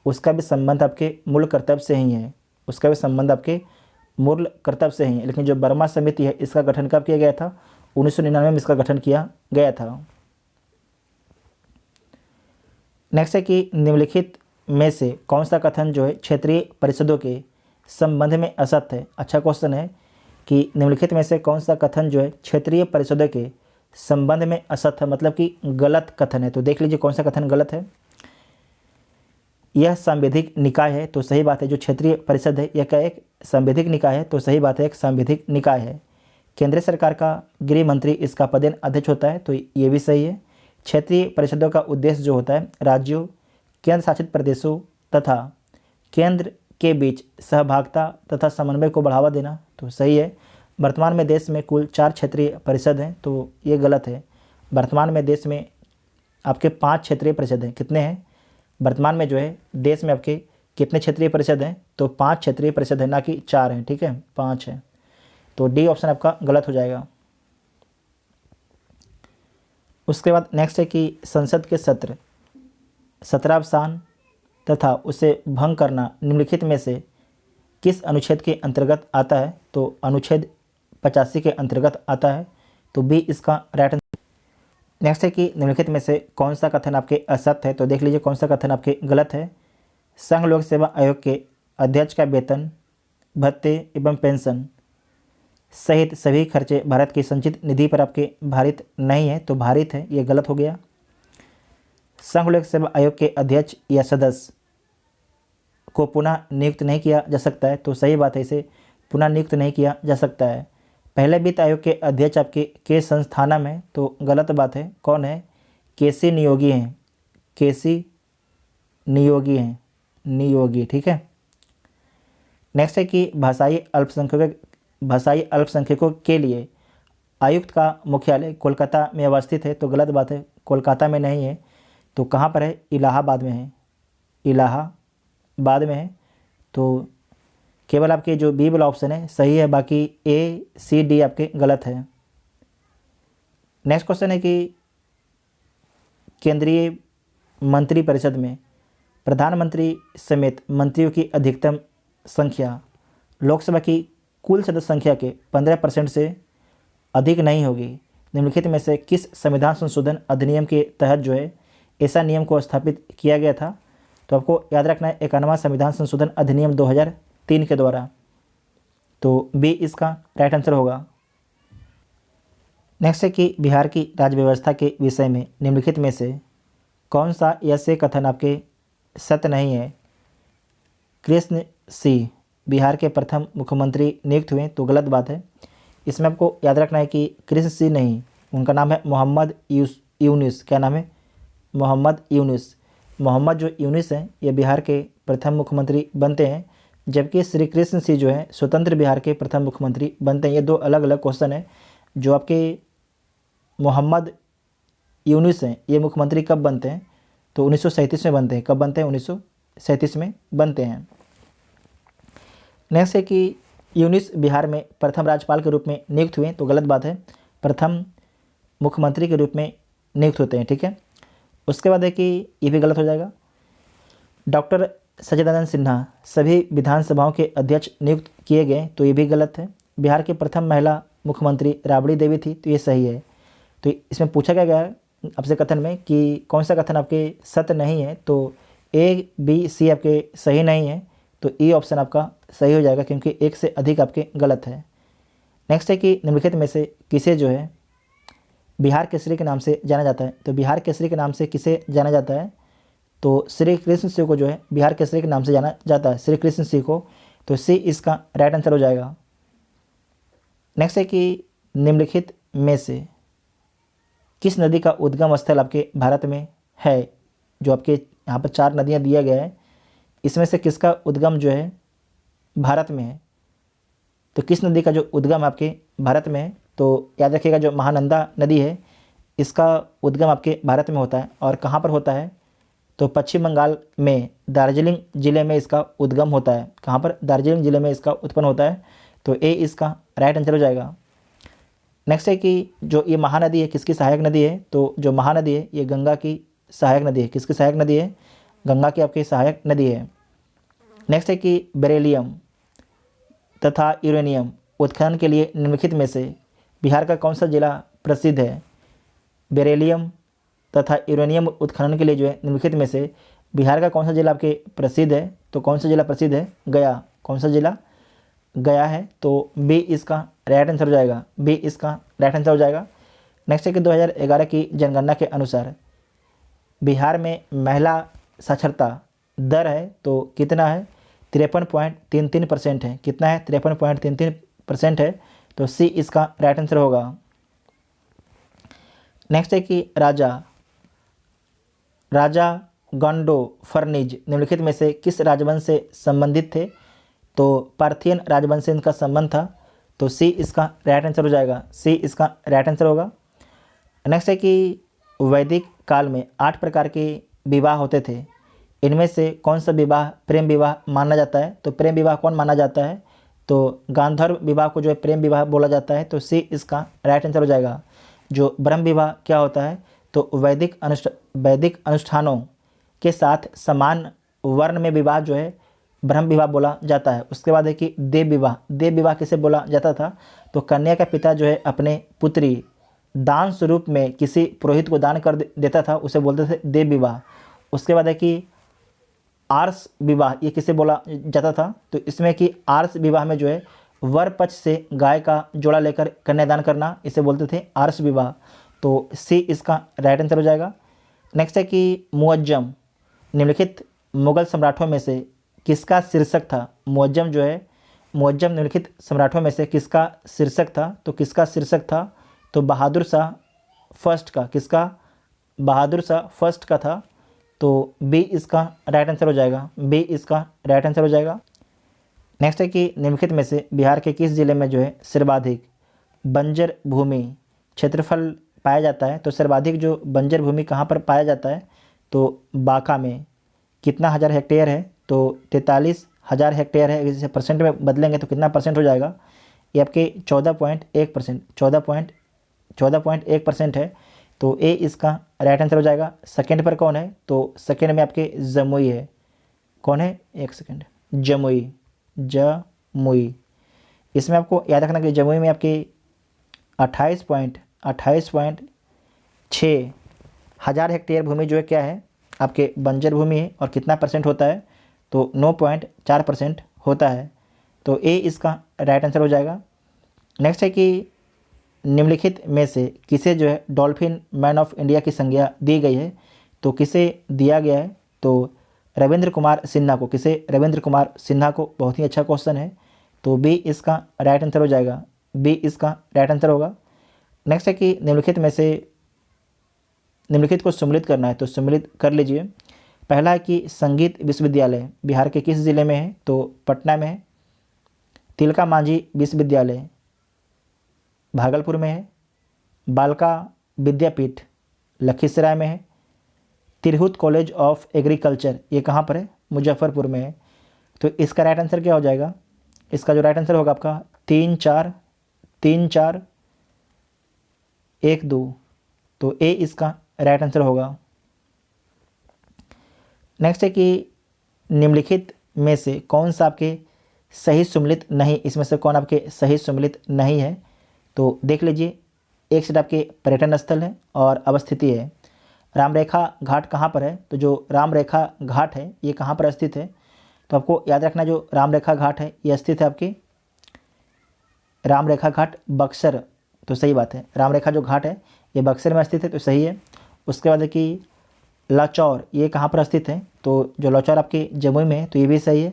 उसका भी संबंध आपके मूल कर्तव्य से ही है, उसका भी संबंध आपके मूल कर्तव्य से ही है। लेकिन जो बर्मा समिति है इसका गठन कब किया गया था? 1999 में इसका गठन किया गया था। नेक्स्ट है कि निम्नलिखित में से कौन सा कथन जो है क्षेत्रीय परिषदों के संबंध में असत्य है? अच्छा क्वेश्चन है कि निम्नलिखित में से कौन सा कथन जो है क्षेत्रीय परिषदों के संबंध में असत्य है, मतलब कि गलत कथन है। तो देख लीजिए कौन सा कथन गलत है। यह सांविधिक निकाय है, तो सही बात है। जो क्षेत्रीय परिषद है यह क्या एक सांविधिक निकाय है, तो सही बात है, एक सांविधिक निकाय है। केंद्र सरकार का गृह मंत्री इसका पदेन अध्यक्ष होता है, तो ये भी सही है। क्षेत्रीय परिषदों का उद्देश्य जो होता है राज्यों, केंद्र शासित प्रदेशों तथा केंद्र के बीच सहभागिता तथा समन्वय को बढ़ावा देना, तो सही है। वर्तमान में देश में कुल 4 क्षेत्रीय परिषद हैं, तो ये गलत है। वर्तमान में देश में आपके 5 क्षेत्रीय परिषद हैं। कितने हैं वर्तमान में जो है देश में आपके कितने क्षेत्रीय परिषद हैं? तो 5 क्षेत्रीय परिषद है, ना कि 4 हैं, ठीक है, 5 है। तो डी ऑप्शन आपका गलत हो जाएगा। उसके बाद नेक्स्ट है कि संसद के सत्र सत्रावसान तथा उसे भंग करना निम्नलिखित में से किस अनुच्छेद के अंतर्गत आता है? तो अनुच्छेद 85 के अंतर्गत आता है, तो बी इसका राइट आंसर। नेक्स्ट है कि निम्नलिखित में से कौन सा कथन आपके असत्य है? तो देख लीजिए कौन सा कथन आपके गलत है। संघ लोक सेवा आयोग के अध्यक्ष का वेतन, भत्ते एवं पेंशन सहित सभी खर्चे भारत की संचित निधि पर आपके भारित नहीं है, तो भारित है, ये गलत हो गया। संघ लोक सेवा आयोग के अध्यक्ष या सदस्य को पुनः नियुक्त नहीं किया जा सकता है, तो सही बात है, इसे पुनः नियुक्त नहीं किया जा सकता है। पहले वित्त आयोग के अध्यक्ष आपके के संस्थानम है, तो गलत बात है। कौन है? केसी नियोगी हैं, केसी नियोगी हैं, नियोगी, ठीक है। नेक्स्ट है कि भाषाई अल्पसंख्यकों के लिए आयुक्त का मुख्यालय कोलकाता में अवस्थित है, तो गलत बात है, कोलकाता में नहीं है। तो कहाँ पर है? इलाहाबाद में है, इलाहाबाद में है। तो केवल आपके जो बी वाला ऑप्शन है सही है, बाकी ए सी डी आपके गलत है। नेक्स्ट क्वेश्चन है कि केंद्रीय मंत्रिपरिषद में प्रधानमंत्री समेत मंत्रियों की अधिकतम संख्या लोकसभा की कुल सदस्य संख्या के 15% से अधिक नहीं होगी। निम्नलिखित में से किस संविधान संशोधन अधिनियम के तहत जो है ऐसा नियम को स्थापित किया गया था? तो आपको याद रखना है 51वां संविधान संशोधन अधिनियम 2003 के द्वारा, तो बी इसका राइट आंसर होगा। नेक्स्ट है कि बिहार की राज्य व्यवस्था के विषय में निम्नलिखित में से कौन सा ऐसे कथन आपके सत्य नहीं है? कृष्ण सिंह बिहार के प्रथम मुख्यमंत्री नियुक्त हुए, तो गलत बात है। इसमें आपको याद रखना है कि कृष्ण सिंह नहीं, उनका नाम है मोहम्मद यूनुस। क्या नाम है? मोहम्मद यूनुस। मोहम्मद जो यूनुस हैं ये बिहार के प्रथम मुख्यमंत्री बनते हैं, जबकि श्री कृष्ण सिंह जो है स्वतंत्र बिहार के प्रथम मुख्यमंत्री बनते हैं। ये दो अलग अलग क्वेश्चन है। जो आपके मोहम्मद यूनुस हैं ये मुख्यमंत्री कब बनते हैं? तो 1937 में बनते हैं। कब बनते हैं? 1937 में बनते हैं। नेक्स्ट है कि यूनुस बिहार में प्रथम राज्यपाल के रूप में नियुक्त हुए, तो गलत बात है, प्रथम मुख्यमंत्री के रूप में नियुक्त होते हैं, ठीक है। उसके बाद है कि ये भी गलत हो जाएगा। डॉक्टर सच्चिदानंद सिन्हा सभी विधानसभाओं के अध्यक्ष नियुक्त किए गए, तो ये भी गलत है। बिहार की प्रथम महिला मुख्यमंत्री राबड़ी देवी थी, तो ये सही है। तो इसमें पूछा गया है आपसे कथन में कि कौन सा कथन आपके सत्य नहीं है, तो ए बी सी आपके सही नहीं है, तो ई ऑप्शन आपका सही हो जाएगा, क्योंकि एक से अधिक आपके गलत है। नेक्स्ट है कि निम्नलिखित में से किसे जो है बिहार केसरी के नाम से जाना जाता है? तो बिहार केसरी के नाम से किसे जाना जाता है? तो श्री कृष्ण सिंह को जो है बिहार केसरी के नाम से जाना जाता है, श्री कृष्ण सिंह को, तो सी इसका राइट आंसर हो जाएगा। नेक्स्ट है कि निम्नलिखित में से किस नदी का उद्गम स्थल आपके भारत में है? जो आपके यहाँ पर 4 नदियाँ दिया गया है, इसमें से किसका उद्गम जो है भारत में है? तो किस नदी का जो उद्गम आपके भारत में है? तो याद रखिएगा जो महानंदा नदी है इसका उद्गम आपके भारत में होता है। और कहाँ पर होता है? तो पश्चिम बंगाल में दार्जिलिंग जिले में इसका उद्गम होता है। कहाँ पर? दार्जिलिंग जिले में इसका उत्पन्न होता है, तो ए इसका राइट आंसर हो जाएगा। नेक्स्ट है कि जो ये महानदी है किसकी सहायक नदी है? तो जो महानदी है ये गंगा की सहायक नदी है। किसकी सहायक नदी है? गंगा की आपकी सहायक नदी है। नेक्स्ट है कि बेरिलियम तथा यूरेनियम उत्खनन के लिए निम्नलिखित में से बिहार का कौन सा जिला प्रसिद्ध है? बेरिलियम तथा यूरेनियम उत्खनन के लिए जो है निम्नलिखित में से बिहार का कौन सा जिला आपके प्रसिद्ध है? तो कौन सा जिला प्रसिद्ध है? गया। कौन सा जिला? गया है। तो बी इसका राइट आंसर हो जाएगा। बी इसका राइट आंसर हो जाएगा। नेक्स्ट है कि 2011 की जनगणना के अनुसार बिहार में महिला साक्षरता दर है तो कितना है? 53.33% है। कितना है? 53.33% है। तो सी इसका राइट आंसर होगा। नेक्स्ट है कि राजा गंडो फर्निज निम्नलिखित में से किस राजवंश से संबंधित थे? तो पार्थियन राजवंश से इनका संबंध था। तो सी इसका राइट आंसर हो जाएगा। सी इसका राइट आंसर होगा। नेक्स्ट है कि वैदिक काल में 8 प्रकार के विवाह होते थे। इनमें से कौन सा विवाह प्रेम विवाह माना जाता है? तो प्रेम विवाह कौन माना जाता है? तो गांधर्व विवाह को जो है प्रेम विवाह बोला जाता है। तो सी इसका राइट आंसर हो जाएगा। जो ब्रह्म विवाह क्या होता है? तो वैदिक अनुष्ठानों के साथ समान वर्ण में विवाह जो है ब्रह्म विवाह बोला जाता है। उसके बाद है कि देव विवाह। देव विवाह किसे बोला जाता था? तो कन्या का पिता जो है अपने पुत्री दान स्वरूप में किसी पुरोहित को दान कर देता था, उसे बोलते थे देव विवाह। उसके बाद है कि आर्ष विवाह, ये किसे बोला जाता था? तो इसमें कि आर्ष विवाह में जो है वर पक्ष से गाय का जोड़ा लेकर कन्यादान करना, इसे बोलते थे आर्ष विवाह। तो सी इसका राइट आंसर हो जाएगा। नेक्स्ट है कि मुअज्जम निम्नलिखित मुगल सम्राटों में से किसका शीर्षक था? मुअज्जम जो है मुअज्जम निम्नलिखित सम्राटों में से किसका शीर्षक था? तो किसका शीर्षक था? तो बहादुर शाह फर्स्ट का। किसका? बहादुर शाह फर्स्ट का था। तो बी इसका राइट आंसर हो जाएगा। बी इसका राइट आंसर हो जाएगा। नेक्स्ट है कि निम्नलिखित में से बिहार के किस जिले में जो है सर्वाधिक बंजर भूमि क्षेत्रफल पाया जाता है? तो सर्वाधिक जो बंजर भूमि कहाँ पर पाया जाता है? तो बांका में। कितना हज़ार हेक्टेयर है? तो 43,000 हेक्टेयर है। इसे परसेंट में बदलेंगे तो कितना परसेंट हो जाएगा? ये आपके 14.1% 14.1% है। तो ए इसका राइट आंसर हो जाएगा। सेकंड पर कौन है? तो सेकंड में आपके जमुई है। कौन है? एक सेकंड, जमुई। इसमें आपको याद रखना कि जमुई में आपके 28.6 हज़ार हेक्टेयर भूमि जो है क्या है? आपके बंजर भूमि है। और कितना परसेंट होता है? तो 9.4% होता है। तो ए इसका राइट आंसर हो जाएगा। नेक्स्ट है कि निम्नलिखित में से किसे जो है डॉल्फिन मैन ऑफ इंडिया की संज्ञा दी गई है? तो किसे दिया गया है? तो रविंद्र कुमार सिन्हा को। किसे? रविंद्र कुमार सिन्हा को। बहुत ही अच्छा क्वेश्चन है। तो बी इसका राइट आंसर हो जाएगा। बी इसका राइट आंसर होगा। नेक्स्ट है कि निम्नलिखित में से निम्नलिखित को सम्मिलित करना है, तो सम्मिलित कर लीजिए। पहला है कि संगीत विश्वविद्यालय बिहार के किस जिले में है? तो पटना में है। तिलका मांझी विश्वविद्यालय भागलपुर में है। बालका विद्यापीठ लखीसराय में है। तिरहुत कॉलेज ऑफ एग्रीकल्चर ये कहाँ पर है? मुजफ्फरपुर में है। तो इसका राइट आंसर क्या हो जाएगा? इसका जो राइट आंसर होगा आपका 3-4-1-2। तो ए इसका राइट आंसर होगा। नेक्स्ट है कि निम्नलिखित में से कौन सा आपके सही सम्मिलित नहीं, इसमें से कौन आपके सही सम्मिलित नहीं है? तो देख लीजिए। एक साइड आपके पर्यटन स्थल है और अवस्थिति है। रामरेखा घाट कहाँ पर है? तो जो रामरेखा घाट है ये कहाँ पर स्थित है? तो आपको याद रखना जो रामरेखा घाट है ये स्थित है आपकी रामरेखा घाट बक्सर। तो सही बात है, रामरेखा जो घाट है ये बक्सर में स्थित है। तो सही है। उसके बाद है कि लाचौर ये कहाँ पर स्थित है? तो जो लाचौर आपके जमुई में है तो ये भी सही है।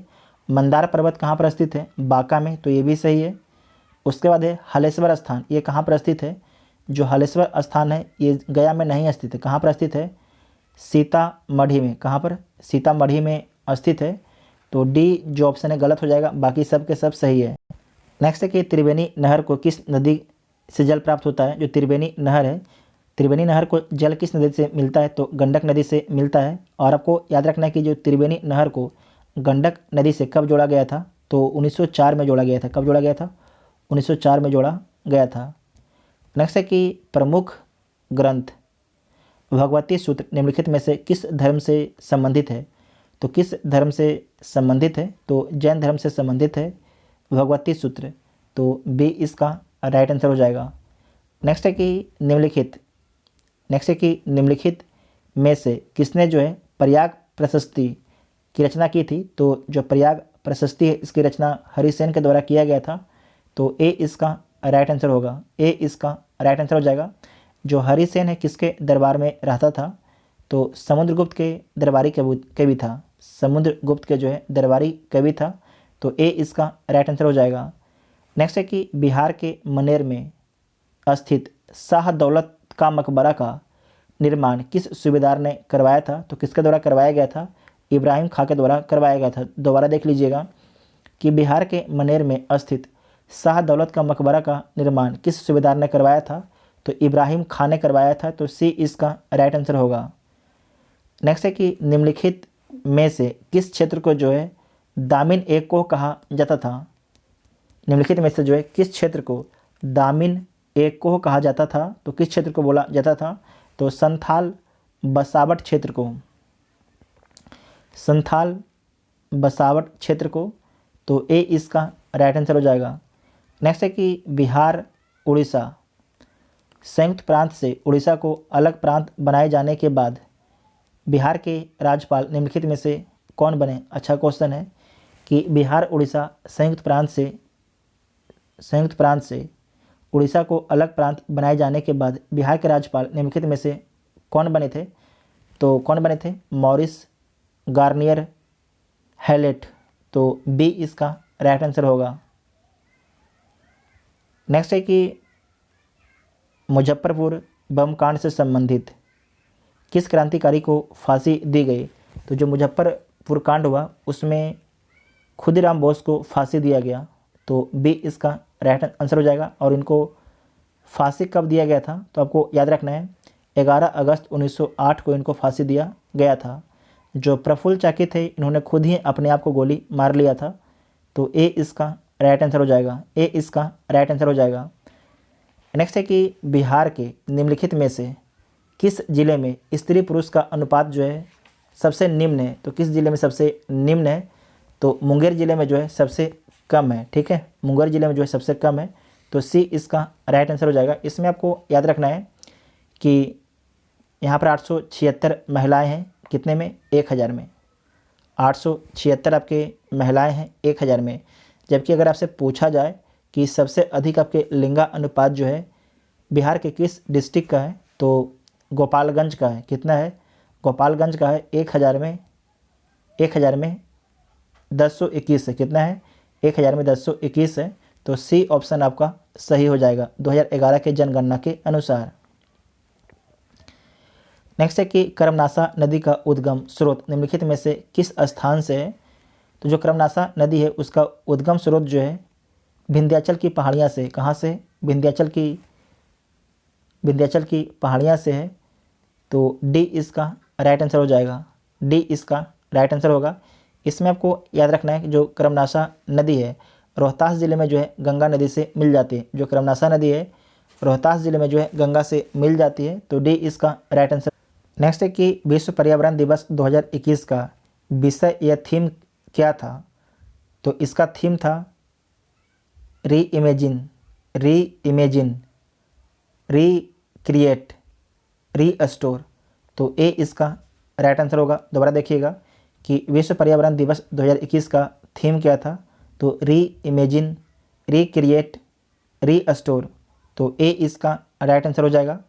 मंदार पर्वत कहाँ पर स्थित है? बांका में। तो ये भी सही है। उसके बाद है हलेश्वर स्थान ये कहाँ पर स्थित है? जो हलेश्वर स्थान है ये गया में नहीं स्थित है। कहाँ पर स्थित है? सीतामढ़ी में। कहाँ पर? सीतामढ़ी में स्थित है। तो डी जो ऑप्शन है गलत हो जाएगा, बाकी सब के सब सही है। नेक्स्ट है कि त्रिवेणी नहर को किस नदी से जल प्राप्त होता है? जो त्रिवेणी नहर है, त्रिवेणी नहर को जल किस नदी से मिलता है? तो गंडक नदी से मिलता है। और आपको याद रखना है कि जो त्रिवेणी नहर को गंडक नदी से कब जोड़ा गया था? तो 1904 में जोड़ा गया था। कब जोड़ा गया था? 1904 में जोड़ा गया था। नेक्स्ट है कि प्रमुख ग्रंथ भगवती सूत्र निम्नलिखित में से किस धर्म से संबंधित है? तो किस धर्म से संबंधित है? तो जैन धर्म से संबंधित है। भगवती सूत्र, तो बी इसका राइट आंसर हो जाएगा। नेक्स्ट है कि निम्नलिखित में से किसने जो है प्रयाग प्रशस्ति की रचना की थी। तो जो प्रयाग प्रशस्ति है इसकी रचना हरिसेन के द्वारा किया गया था, तो ए इसका राइट आंसर होगा, ए इसका राइट आंसर हो जाएगा। जो हरिसेन है किसके दरबार में रहता था, तो समुद्रगुप्त के दरबारी कवि था, समुद्रगुप्त के जो है दरबारी कवि था, तो ए इसका राइट आंसर हो जाएगा। नेक्स्ट है कि बिहार के मनेर में स्थित शाह दौलत का मकबरा का निर्माण किस सूबेदार ने करवाया था। तो किसके द्वारा करवाया गया था, इब्राहिम खां के द्वारा करवाया गया था। दोबारा देख लीजिएगा कि बिहार के मनेर में स्थित शाह दौलत का मकबरा का निर्माण किस सूबेदार ने करवाया था, तो इब्राहिम खां ने करवाया था, तो सी इसका राइट आंसर होगा। नेक्स्ट है कि निम्नलिखित में से किस क्षेत्र को जो है दामिन एक को कहा जाता था। निम्नलिखित में से जो है किस क्षेत्र को दामिन एक को कहा जाता था, तो किस क्षेत्र को बोला जाता था, तो संथाल बसावट क्षेत्र को, संथाल बसावट क्षेत्र को, तो ए इसका राइट आंसर हो जाएगा। नेक्स्ट है कि बिहार उड़ीसा संयुक्त प्रांत से उड़ीसा को अलग प्रांत बनाए जाने के बाद बिहार के राज्यपाल निम्नलिखित में से कौन बने। अच्छा क्वेश्चन है कि बिहार उड़ीसा संयुक्त प्रांत से उड़ीसा को अलग प्रांत बनाए जाने के बाद बिहार के राज्यपाल निम्नलिखित में से कौन बने थे। तो कौन बने थे, मॉरिस गार्नियर हैलेट, तो बी इसका राइट आंसर होगा। नेक्स्ट है कि मुजफ्फरपुर बम कांड से संबंधित किस क्रांतिकारी को फांसी दी गई। तो जो मुजफ्फरपुर कांड हुआ उसमें खुदीराम बोस को फांसी दिया गया, तो बी इसका राइट आंसर हो जाएगा। और इनको फांसी कब दिया गया था, तो आपको याद रखना है 11 अगस्त 1908 को इनको फांसी दिया गया था। जो प्रफुल्ल चाकी थे इन्होंने खुद ही अपने आप को गोली मार लिया था, तो ए इसका राइट आंसर हो जाएगा, ए इसका राइट आंसर हो जाएगा। नेक्स्ट है कि बिहार के निम्नलिखित में से किस जिले में स्त्री पुरुष का अनुपात जो है सबसे निम्न है। तो किस जिले में सबसे निम्न है, तो मुंगेर जिले में जो है सबसे कम है। ठीक है, मुंगेर जिले में जो है सबसे कम है, तो सी इसका राइट आंसर हो जाएगा। इसमें आपको याद रखना है कि यहाँ पर 876 महिलाएं हैं, कितने में, 1000 में, 876 आपके महिलाएं हैं 1000 में। जबकि अगर आपसे पूछा जाए कि सबसे अधिक आपके लिंगा अनुपात जो है बिहार के किस डिस्ट्रिक्ट का है, तो गोपालगंज का है। कितना है, गोपालगंज का है 1000 में 1021 है। कितना है, 1000 में 1021 है, तो सी ऑप्शन आपका सही हो जाएगा 2011 के जनगणना के अनुसार। नेक्स्ट है कि कर्मनासा नदी का उद्गम स्रोत निम्नलिखित में से किस स्थान से है। तो जो कर्मनासा नदी है उसका उद्गम स्रोत जो है विंध्याचल की पहाड़ियाँ से। कहाँ से, विंध्याचल की पहाड़ियाँ से है, तो डी इसका राइट आंसर हो जाएगा, डी इसका राइट आंसर होगा। इसमें आपको याद रखना है कि जो कर्मनासा नदी है रोहतास ज़िले में जो है गंगा नदी से मिल जाती है। जो कर्मनासा नदी है रोहतास ज़िले में जो है गंगा से मिल जाती है, तो डी इसका राइट आंसर। नेक्स्ट है कि विश्व पर्यावरण दिवस 2021 का विषय या थीम क्या था। तो इसका थीम था रीइमेजिन, रिक्रिएट, रीस्टोर, तो ए इसका राइट आंसर होगा। दोबारा देखिएगा कि विश्व पर्यावरण दिवस 2021 का थीम क्या था, तो रीइमेजिन, रिक्रिएट, रीस्टोर, तो ए इसका राइट आंसर हो जाएगा।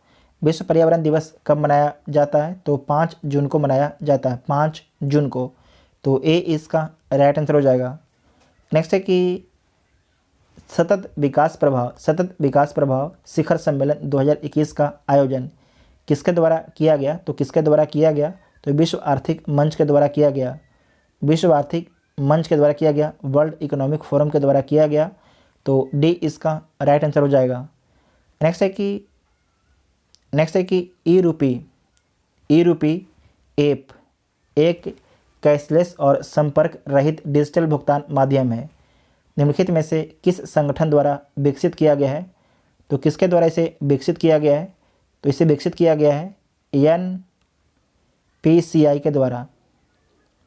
विश्व पर्यावरण दिवस कब मनाया जाता है, तो 5 जून को मनाया जाता है, 5 जून को, तो ए इसका राइट आंसर हो जाएगा। नेक्स्ट है कि सतत विकास प्रभाव शिखर सम्मेलन 2021 का आयोजन किसके द्वारा किया गया। तो किसके द्वारा किया गया, तो विश्व आर्थिक मंच के द्वारा किया गया, विश्व आर्थिक मंच के द्वारा किया गया, वर्ल्ड इकोनॉमिक फोरम के द्वारा किया गया, तो डी इसका राइट आंसर हो जाएगा। नेक्स्ट है कि ई रूपी ऐप एक कैशलेस और संपर्क रहित डिजिटल भुगतान माध्यम है। निम्नलिखित में से किस संगठन द्वारा विकसित किया गया है। तो किसके द्वारा इसे विकसित किया गया है, तो इसे विकसित किया गया है NPCI के द्वारा,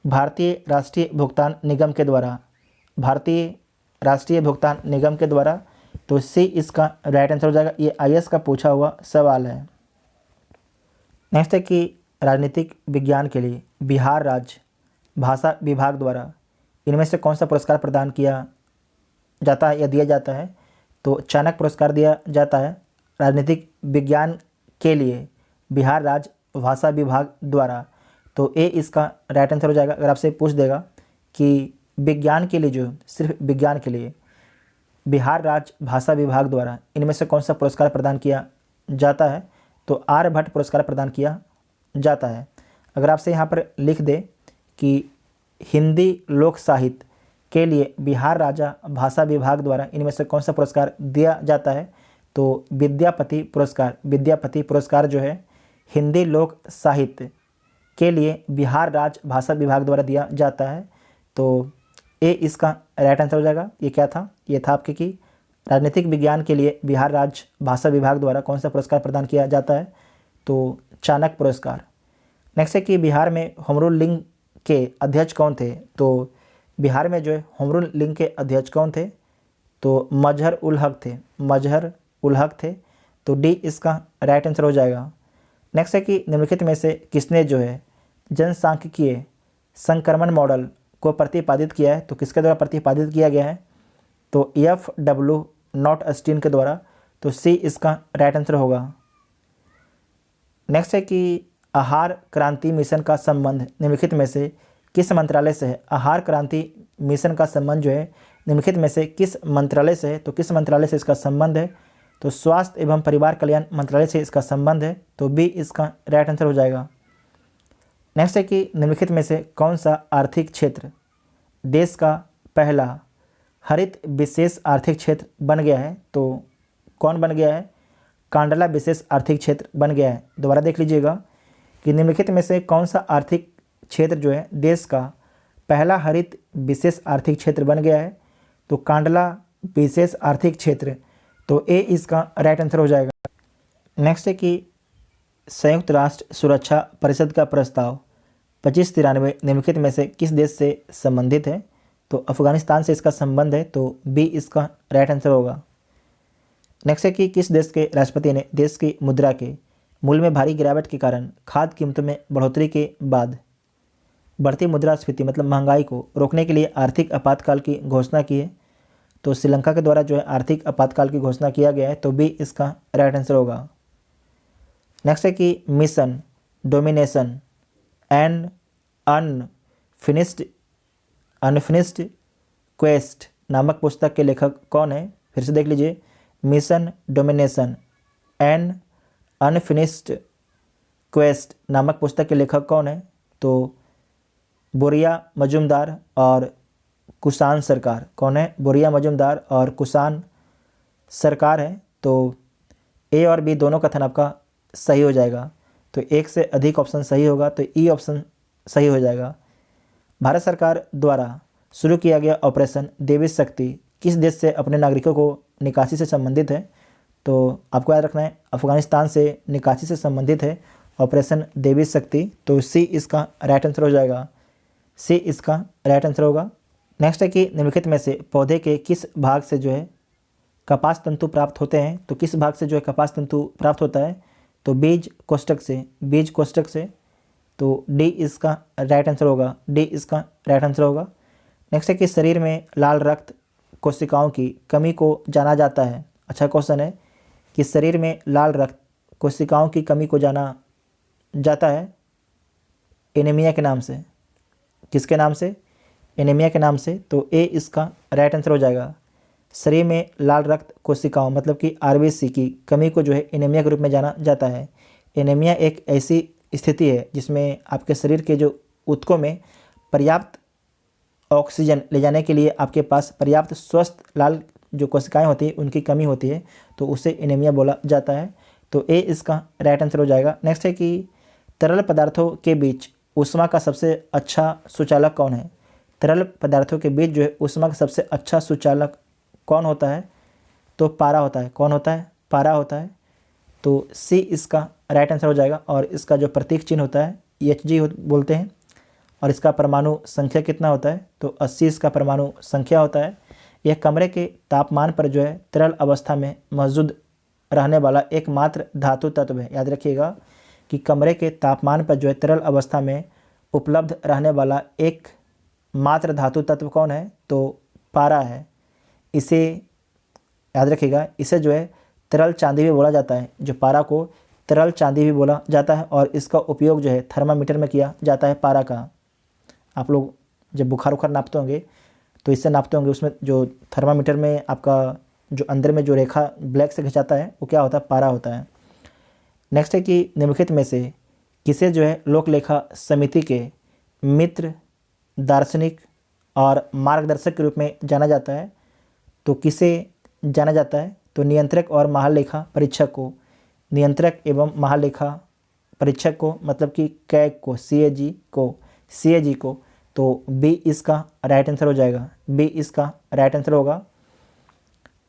भारतीय राष्ट्रीय भुगतान निगम के द्वारा, भारतीय राष्ट्रीय भुगतान निगम के द्वारा। तो सी इसका राइट आंसर हो जाएगा। ये आईएएस का पूछा हुआ सवाल है। नेक्स्ट है कि राजनीतिक विज्ञान के लिए बिहार राज्य भाषा विभाग द्वारा इनमें से कौन सा पुरस्कार प्रदान किया जाता है या दिया जाता है। तो चाणक्य पुरस्कार दिया जाता है राजनीतिक विज्ञान के लिए बिहार राज्य भाषा विभाग द्वारा। तो ए इसका राइट आंसर हो जाएगा। अगर आपसे पूछ देगा कि विज्ञान के लिए, जो सिर्फ विज्ञान के लिए बिहार राज्य भाषा विभाग द्वारा इनमें से कौन सा पुरस्कार प्रदान किया जाता है, तो आर्यभट्ट पुरस्कार प्रदान किया जाता है। अगर आपसे यहाँ पर लिख दे कि हिंदी लोक साहित्य के लिए बिहार राज्य भाषा विभाग द्वारा इनमें से कौन सा पुरस्कार दिया जाता है, तो विद्यापति पुरस्कार। विद्यापति पुरस्कार जो है हिंदी लोक साहित्य के लिए बिहार राज्य भाषा विभाग द्वारा दिया जाता है। तो ए इसका राइट आंसर हो जाएगा। ये क्या था? ये था आपके कि राजनीतिक विज्ञान के लिए बिहार राज्य भाषा विभाग द्वारा कौन सा पुरस्कार प्रदान किया जाता है, तो चाणक्य पुरस्कार। नेक्स्ट है कि बिहार में होम रूल लीग के अध्यक्ष कौन थे। तो बिहार में जो है होम रूल लीग के अध्यक्ष कौन थे, तो मजहर उल हक थे। मजहर उल हक थे। तो डी इसका राइट आंसर हो जाएगा। नेक्स्ट है कि निम्नलिखित में से किसने जो है जनसांख्यिकीय संक्रमण मॉडल को प्रतिपादित किया है। तो किसके द्वारा प्रतिपादित किया गया है, तो F.W. नॉटस्टीन के द्वारा। तो सी इसका राइट आंसर होगा। नेक्स्ट है कि आहार क्रांति मिशन का संबंध निम्नलिखित में से किस मंत्रालय से है। आहार क्रांति मिशन का संबंध जो है निम्नलिखित में से किस मंत्रालय से है, तो किस मंत्रालय से इसका संबंध है, तो स्वास्थ्य एवं परिवार कल्याण मंत्रालय से इसका संबंध है। तो बी इसका राइट आंसर हो जाएगा। नेक्स्ट है कि निम्नलिखित में से कौन सा आर्थिक क्षेत्र देश का पहला हरित विशेष आर्थिक क्षेत्र बन गया है। तो कौन बन गया है, कांडला विशेष आर्थिक क्षेत्र बन गया है। दोबारा देख लीजिएगा कि निम्नलिखित में से कौन सा आर्थिक क्षेत्र जो है देश का पहला हरित विशेष आर्थिक क्षेत्र बन गया है, तो कांडला विशेष आर्थिक क्षेत्र। तो ए इसका राइट आंसर हो जाएगा। नेक्स्ट है कि संयुक्त राष्ट्र सुरक्षा परिषद का प्रस्ताव 2593 निम्नलिखित में से किस देश से संबंधित है। तो अफगानिस्तान से इसका संबंध है। तो बी इसका राइट आंसर होगा। नेक्स्ट है कि किस देश के राष्ट्रपति ने देश की मुद्रा के मूल्य में भारी गिरावट के कारण खाद्य कीमतों में बढ़ोतरी के बाद बढ़ती मुद्रास्फीति मतलब महंगाई को रोकने के लिए आर्थिक आपातकाल की घोषणा की है। तो श्रीलंका के द्वारा जो है आर्थिक आपातकाल की घोषणा किया गया है। तो बी इसका राइट आंसर होगा। नेक्स्ट है कि mission domination and unfinished quest नामक पुस्तक के लेखक कौन है। फिर से देख लीजिए, mission domination and unfinished quest नामक पुस्तक के लेखक कौन है। तो बोरिया मजुमदार और कुशान सरकार। कौन है, बोरिया मजुमदार और कुशान सरकार है। तो ए और बी दोनों कथन आपका सही हो जाएगा। तो एक से अधिक ऑप्शन सही होगा, तो ई ऑप्शन सही हो जाएगा। भारत सरकार द्वारा शुरू किया गया ऑपरेशन देवी शक्ति किस देश से अपने नागरिकों को निकासी से संबंधित है। तो आपको याद रखना है अफगानिस्तान से निकासी से संबंधित है ऑपरेशन देवी शक्ति। तो सी इसका राइट आंसर हो जाएगा। सी इसका राइट आंसर होगा। नेक्स्ट है कि निम्नलिखित में से पौधे के किस भाग से जो है कपास तंतु प्राप्त होते हैं। तो किस भाग से जो है कपास तंतु प्राप्त होता है, तो बीज कोष्ठक से। बीज कोष्ठक से। तो डी इसका राइट आंसर होगा। डी इसका राइट आंसर होगा। नेक्स्ट है कि शरीर में लाल रक्त कोशिकाओं की कमी को जाना जाता है। अच्छा क्वेश्चन है कि शरीर में लाल रक्त कोशिकाओं की कमी को जाना जाता है एनीमिया के नाम से। किसके नाम से, एनीमिया के नाम से। तो ए इसका राइट आंसर हो जाएगा। शरीर में लाल रक्त कोशिकाओं मतलब कि आरबीसी की कमी को जो है एनीमिया के रूप में जाना जाता है। एनीमिया एक ऐसी स्थिति है जिसमें आपके शरीर के जो ऊतकों में पर्याप्त ऑक्सीजन ले जाने के लिए आपके पास पर्याप्त स्वस्थ लाल जो कोशिकाएं होती हैं उनकी कमी होती है, तो उसे एनीमिया बोला जाता है। तो ए इसका राइट आंसर हो जाएगा। नेक्स्ट है कि तरल पदार्थों के बीच ऊष्मा का सबसे अच्छा सुचालक कौन है। तरल पदार्थों के बीच जो है ऊष्मा का सबसे अच्छा सुचालक कौन होता है, तो पारा होता है। कौन होता है, पारा होता है। तो सी इसका राइट आंसर हो जाएगा। और इसका जो प्रतीक चिन्ह होता है Hg बोलते हैं। और इसका परमाणु संख्या कितना होता है, तो 80 इसका परमाणु संख्या होता है। यह कमरे के तापमान पर जो है तरल अवस्था में मौजूद रहने वाला एकमात्र धातु तत्व है। याद रखिएगा कि कमरे के तापमान पर जो है तरल अवस्था में उपलब्ध रहने वाला एक मात्र धातु तत्व कौन है, तो पारा है। इसे याद रखिएगा, इसे जो है तरल चांदी भी बोला जाता है। जो पारा को तरल चांदी भी बोला जाता है और इसका उपयोग जो है थर्मामीटर में किया जाता है पारा का। आप लोग जब बुखार उखार नापते होंगे तो इससे नापते होंगे, उसमें जो थर्मामीटर में आपका जो अंदर में जो रेखा ब्लैक से खिंचाता है वो क्या होता है, पारा होता है। नेक्स्ट है कि निम्नलिखित में से किसे जो है लोक लेखा समिति के मित्र, दार्शनिक और मार्गदर्शक के रूप में जाना जाता है। तो किसे जाना जाता है, तो नियंत्रक और महालेखा परीक्षक को। नियंत्रक एवं महालेखा परीक्षक को मतलब कि कैग को, CAG को। तो बी इसका राइट आंसर हो जाएगा, बी इसका राइट आंसर होगा।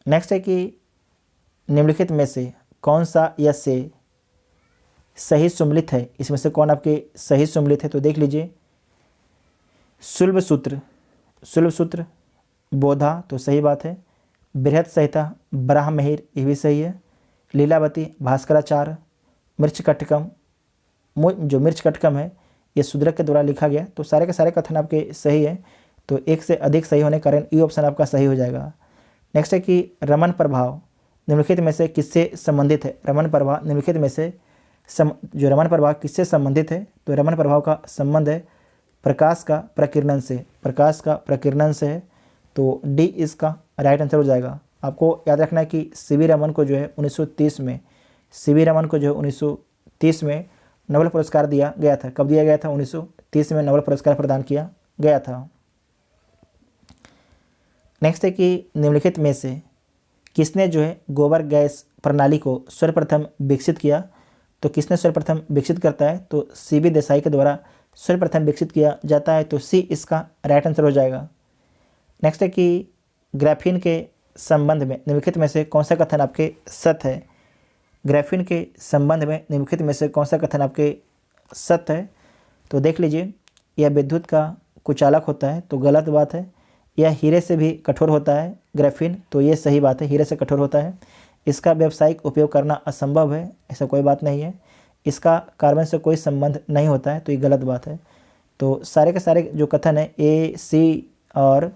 नेक्स्ट है कि निम्नलिखित में से कौन सा या से सही सुम्मिलित है। इसमें से कौन आपके सही सुम्मिलित है, तो देख लीजिए। सुलभ सूत्र बोधा, तो सही बात है। बृहत संहिता बराहमिहिर, ये भी सही है। लीलावती, भास्कराचार्य, मृच्छकटिकम, जो मृच्छकटिकम है ये शूद्रक के द्वारा लिखा गया। तो सारे के सारे कथन आपके सही है। तो एक से अधिक सही होने के कारण ई ऑप्शन आपका सही हो जाएगा। नेक्स्ट है कि रमन प्रभाव निम्नलिखित में से किससे संबंधित है। रमन प्रभाव निम्नलिखित में से जो रमन प्रभाव किससे संबंधित है, तो रमन प्रभाव का संबंध है प्रकाश का प्रकीर्णन से। प्रकाश का प्रकीर्णन से है, तो डी इसका राइट आंसर हो जाएगा। आपको याद रखना है कि सीवी रमन को जो है 1930 में नोबेल पुरस्कार दिया गया था। कब दिया गया था, 1930 में नोबेल पुरस्कार प्रदान किया गया था। नेक्स्ट है कि निम्नलिखित में से किसने जो है गोबर गैस प्रणाली को सर्वप्रथम विकसित किया। तो किसने सर्वप्रथम विकसित करता है, तो CB देसाई के द्वारा सर्वप्रथम विकसित किया जाता है। तो सी इसका राइट आंसर हो जाएगा। नेक्स्ट है कि ग्राफीन के संबंध में निम्नलिखित में से कौन सा कथन आपके सत्य है। ग्राफीन के संबंध में निम्नलिखित में से कौन सा कथन आपके सत्य है, तो देख लीजिए। यह विद्युत का कुचालक होता है, तो गलत बात है। यह हीरे से भी कठोर होता है ग्राफीन, तो ये सही बात है, हीरे से कठोर होता है। इसका व्यावसायिक उपयोग करना असंभव है, ऐसा कोई बात नहीं है। इसका कार्बन से कोई संबंध नहीं होता है, तो ये गलत बात है। तो सारे के सारे जो कथन है A, C और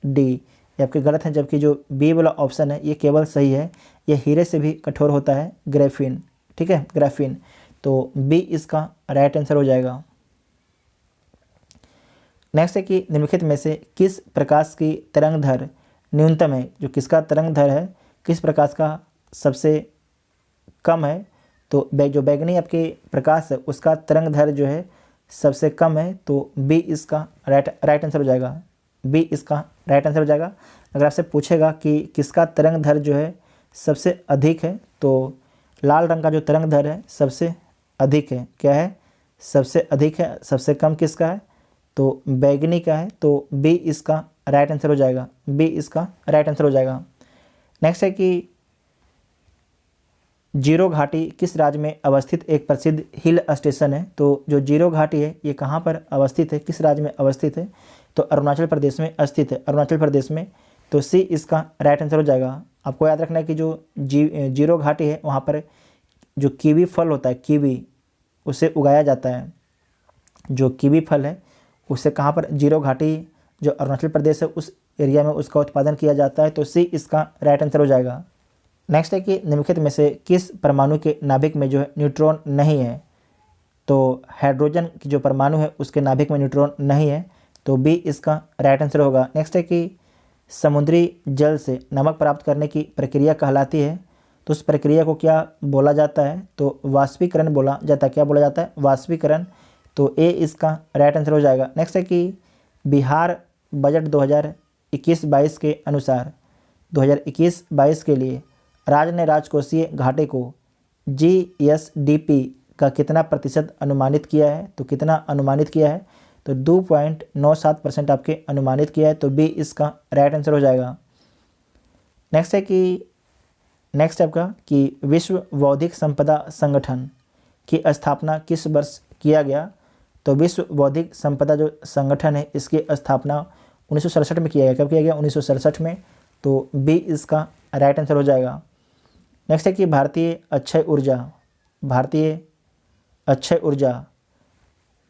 D ये आपके गलत हैं, जबकि जो बी वाला ऑप्शन है ये केवल सही है। ये हीरे से भी कठोर होता है ग्राफीन, ठीक है, ग्राफीन। तो बी इसका राइट आंसर हो जाएगा। नेक्स्ट है कि निम्नलिखित में से किस प्रकाश की तरंगधर न्यूनतम है। जो किसका तरंगधर है, किस प्रकाश का सबसे कम है, तो जो बैगनी आपके प्रकाश है उसका तरंगधर जो है सबसे कम है। तो बी इसका राइट आंसर हो जाएगा, बी इसका राइट आंसर हो जाएगा। अगर आपसे पूछेगा कि किसका तरंगधर जो है सबसे अधिक है, तो लाल रंग का जो तरंगधर है सबसे अधिक है। क्या है, सबसे अधिक है। सबसे कम किसका है, तो बैगनी का है। तो बी इसका राइट आंसर हो जाएगा, बी इसका राइट आंसर हो जाएगा। नेक्स्ट है कि जीरो घाटी किस राज्य में अवस्थित एक प्रसिद्ध हिल स्टेशन है। तो जो जीरो घाटी है ये कहाँ पर अवस्थित है, किस राज्य में अवस्थित है, तो अरुणाचल प्रदेश में स्थित है, अरुणाचल प्रदेश में। तो सी इसका राइट आंसर हो जाएगा। आपको याद रखना है कि जो जीरो घाटी है वहाँ पर जो कीवी फल होता है, कीवी उसे उगाया जाता है। जो कीवी फल है उसे कहाँ पर, जीरो घाटी जो अरुणाचल प्रदेश है उस एरिया में उसका उत्पादन किया जाता है। तो सी इसका राइट आंसर हो जाएगा। नेक्स्ट है कि निम्नलिखित में से किस परमाणु के नाभिक में जो है न्यूट्रॉन नहीं है। तो हाइड्रोजन की जो परमाणु है उसके नाभिक में न्यूट्रॉन नहीं है। तो बी इसका राइट आंसर होगा। नेक्स्ट है कि समुद्री जल से नमक प्राप्त करने की प्रक्रिया कहलाती है। तो उस प्रक्रिया को क्या बोला जाता है, तो वाष्पीकरण बोला जाता है। क्या बोला जाता है, वाष्पीकरण। तो ए इसका राइट आंसर हो जाएगा। नेक्स्ट है कि बिहार बजट 2021-22 के अनुसार 2021-22 के लिए राज्य ने राजकोषीय घाटे को GSDP का कितना प्रतिशत अनुमानित किया है। तो कितना अनुमानित किया है, तो 2.97% आपके अनुमानित किया है। तो बी इसका राइट आंसर हो जाएगा। नेक्स्ट है कि नेक्स्ट आपका कि विश्व बौद्धिक संपदा संगठन की स्थापना किस वर्ष किया गया। तो विश्व बौद्धिक संपदा जो संगठन है इसकी स्थापना 1967 में किया गया। कब किया गया? 1967 में। तो बी इसका राइट आंसर हो जाएगा। नेक्स्ट है कि भारतीय अक्षय ऊर्जा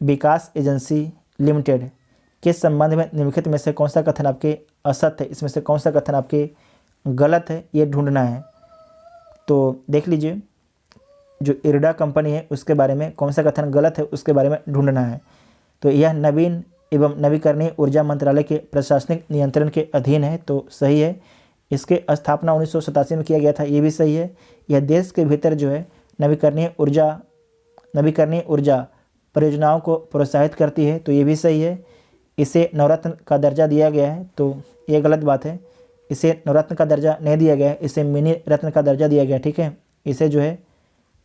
विकास एजेंसी लिमिटेड के संबंध में निम्नलिखित में से कौन सा कथन आपके असत्य है, इसमें से कौन सा कथन आपके गलत है, ये ढूंढना है। तो देख लीजिए, जो इरडा कंपनी है उसके बारे में कौन सा कथन गलत है उसके बारे में ढूंढना है। तो यह नवीन एवं नवीकरणीय ऊर्जा मंत्रालय के प्रशासनिक नियंत्रण के अधीन है, तो सही है। इसके स्थापना 1987 में किया गया था, ये भी सही है। यह देश के भीतर जो है नवीकरणीय ऊर्जा परियोजनाओं को प्रोत्साहित करती है, तो ये भी सही है। इसे नवरत्न का दर्जा दिया गया है, तो ये गलत बात है। इसे नवरत्न का दर्जा नहीं दिया गया है, इसे मिनी रत्न का दर्जा दिया गया, ठीक है। इसे जो है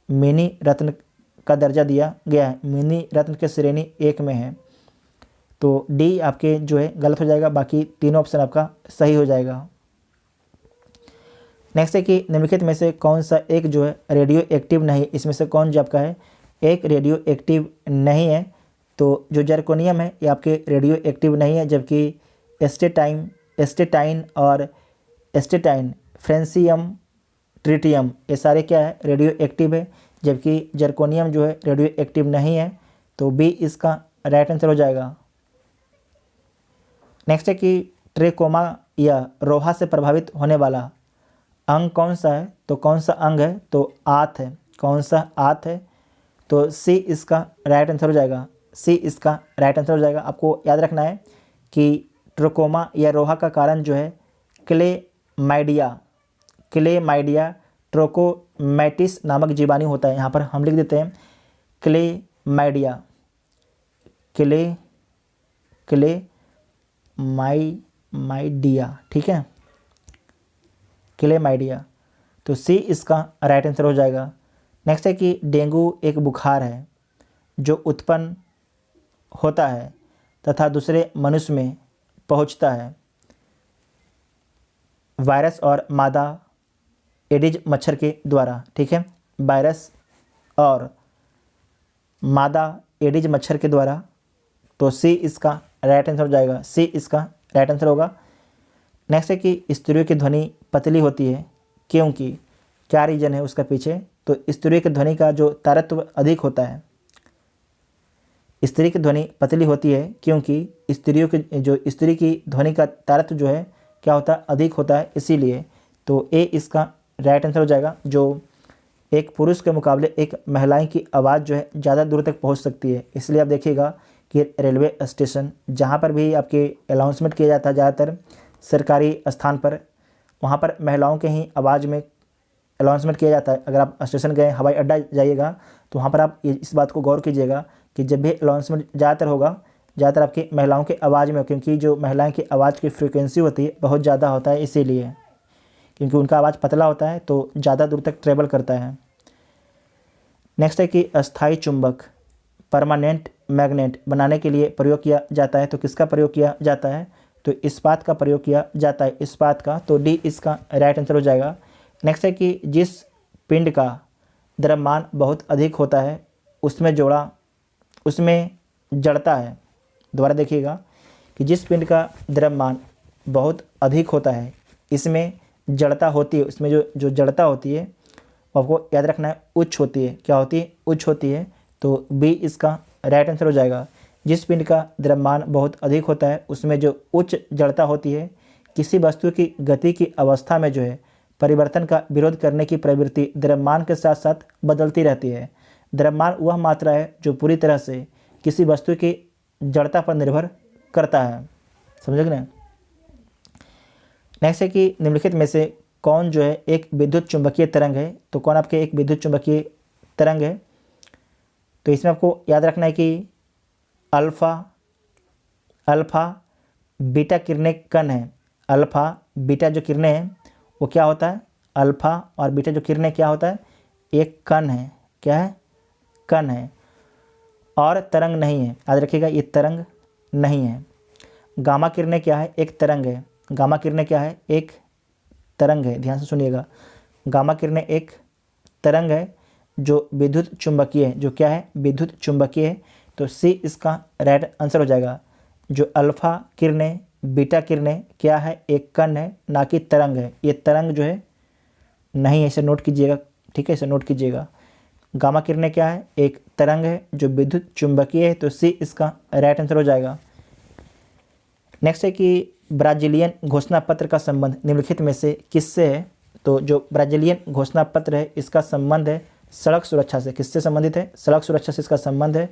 मिनी रत्न का दर्जा दिया गया है, मिनी रत्न के श्रेणी 1 में है। तो डी आपके जो है गलत हो जाएगा, बाकी तीनों ऑप्शन आपका सही हो जाएगा। नेक्स्ट है कि निम्नलिखित में से कौन सा एक जो है रेडियो एक्टिव नहीं, इसमें से कौन जो आपका है एक रेडियो एक्टिव नहीं है। तो जो जर्कोनियम है ये आपके रेडियो एक्टिव नहीं है, जबकि एस्टेटाइन और फ्रेंसियम ट्रिटियम ये सारे क्या है रेडियो एक्टिव है, जबकि जर्कोनियम जो है रेडियो एक्टिव नहीं है। तो बी इसका राइट आंसर हो जाएगा। नेक्स्ट है कि ट्रेकोमा या रोहा से प्रभावित होने वाला अंग कौन सा है, तो कौन सा अंग है, तो आंत है। कौन सा आंत है, तो सी इसका राइट आंसर हो जाएगा। सी इसका राइट आंसर हो जाएगा। आपको याद रखना है कि ट्रोकोमा या रोहा का कारण जो है क्लेमाइडिया ट्रोकोमैटिस नामक जीवाणु होता है। यहाँ पर हम लिख देते हैं क्लेमाइडिया, ठीक है, क्लेमाइडिया। तो सी इसका राइट आंसर हो जाएगा। नेक्स्ट है कि डेंगू एक बुखार है जो उत्पन्न होता है तथा दूसरे मनुष्य में पहुंचता है वायरस और मादा एडिज मच्छर के द्वारा, ठीक है, वायरस और मादा एडिज मच्छर के द्वारा। तो सी इसका राइट आंसर हो जाएगा। सी इसका राइट आंसर होगा। नेक्स्ट है कि स्त्रियों की ध्वनि पतली होती है क्योंकि क्या रीजन है उसका पीछे, तो स्त्री की ध्वनि का जो तारत्व अधिक होता है। स्त्री की ध्वनि पतली होती है क्योंकि स्त्री की ध्वनि का तारत्व जो है क्या होता है अधिक होता है, इसीलिए। तो ए इसका राइट आंसर हो जाएगा। जो एक पुरुष के मुकाबले एक महिलाएं की आवाज़ जो है ज़्यादा दूर तक पहुंच सकती है, इसलिए आप देखिएगा कि रेलवे स्टेशन जहां पर भी आपके अनाउंसमेंट किया जाता है ज़्यादातर सरकारी स्थान पर, वहाँ पर महिलाओं के ही आवाज़ में अनाउंसमेंट किया जाता है। अगर आप स्टेशन गए, हवाई अड्डा जाइएगा, तो वहाँ पर आप इस बात को गौर कीजिएगा कि जब भी अनाउंसमेंट ज़्यादातर होगा, ज़्यादातर आपकी महिलाओं के आवाज़ में हो, क्योंकि जो महिलाएं की आवाज़ की फ्रीक्वेंसी होती है बहुत ज़्यादा होता है, इसीलिए, क्योंकि उनका आवाज़ पतला होता है तो ज़्यादा दूर तक ट्रेवल करता है। नेक्स्ट है कि अस्थायी चुंबक परमानेंट मैग्नेट बनाने के लिए प्रयोग किया जाता है, तो किसका प्रयोग किया जाता है, तो इस्पात का प्रयोग किया जाता है, इस्पात का। तो डी इसका राइट आंसर हो जाएगा। नेक्स्ट है कि जिस पिंड का द्रव्यमान बहुत अधिक होता है उसमें जड़ता है। दोबारा देखिएगा कि जिस पिंड का द्रव्यमान बहुत अधिक होता है इसमें जड़ता होती है, उसमें जो जड़ता होती है वो आपको याद रखना है उच्च होती है। क्या होती है? उच्च होती है। तो बी इसका राइट आंसर हो जाएगा। जिस पिंड का द्रव्यमान बहुत अधिक होता है उसमें जो उच्च जड़ता होती है, किसी वस्तु की गति की अवस्था में जो है परिवर्तन का विरोध करने की प्रवृत्ति द्रव्यमान के साथ साथ बदलती रहती है। द्रव्यमान वह मात्रा है जो पूरी तरह से किसी वस्तु की जड़ता पर निर्भर करता है। समझे कि नहीं? नेक्स्ट है कि निम्नलिखित में से कौन जो है एक विद्युत चुंबकीय तरंग है, तो कौन आपके एक विद्युत चुंबकीय तरंग है, तो इसमें आपको याद रखना है कि अल्फ़ा बीटा किरणें कण है। अल्फ़ा बीटा जो किरणें हैं वो क्या होता है, अल्फ़ा और बीटा जो किरणें क्या होता है, एक कण है। क्या है? कण है और तरंग नहीं है। याद रखिएगा ये तरंग नहीं है। गामा किरणें क्या है? एक तरंग है। गामा किरणें क्या है? एक तरंग है। ध्यान से सुनिएगा, गामा किरणें एक तरंग है जो विद्युत चुंबकीय है। जो क्या है? विद्युत चुंबकीय है। तो सी इसका राइट आंसर हो जाएगा। जो अल्फ़ा किरणें बीटा किरणें क्या है, एक कण है ना कि तरंग है। ये तरंग जो है नहीं है, इसे नोट कीजिएगा, ठीक है, इसे नोट कीजिएगा। गामा किरणें क्या है, एक तरंग है जो विद्युत चुंबकीय है, तो सी इसका राइट आंसर हो जाएगा। नेक्स्ट है कि ब्राजीलियन घोषणा पत्र का संबंध निम्नलिखित में से किससे है। तो जो ब्राजीलियन घोषणा पत्र है इसका संबंध है सड़क सुरक्षा से। किससे संबंधित है, सड़क सुरक्षा से इसका संबंध है,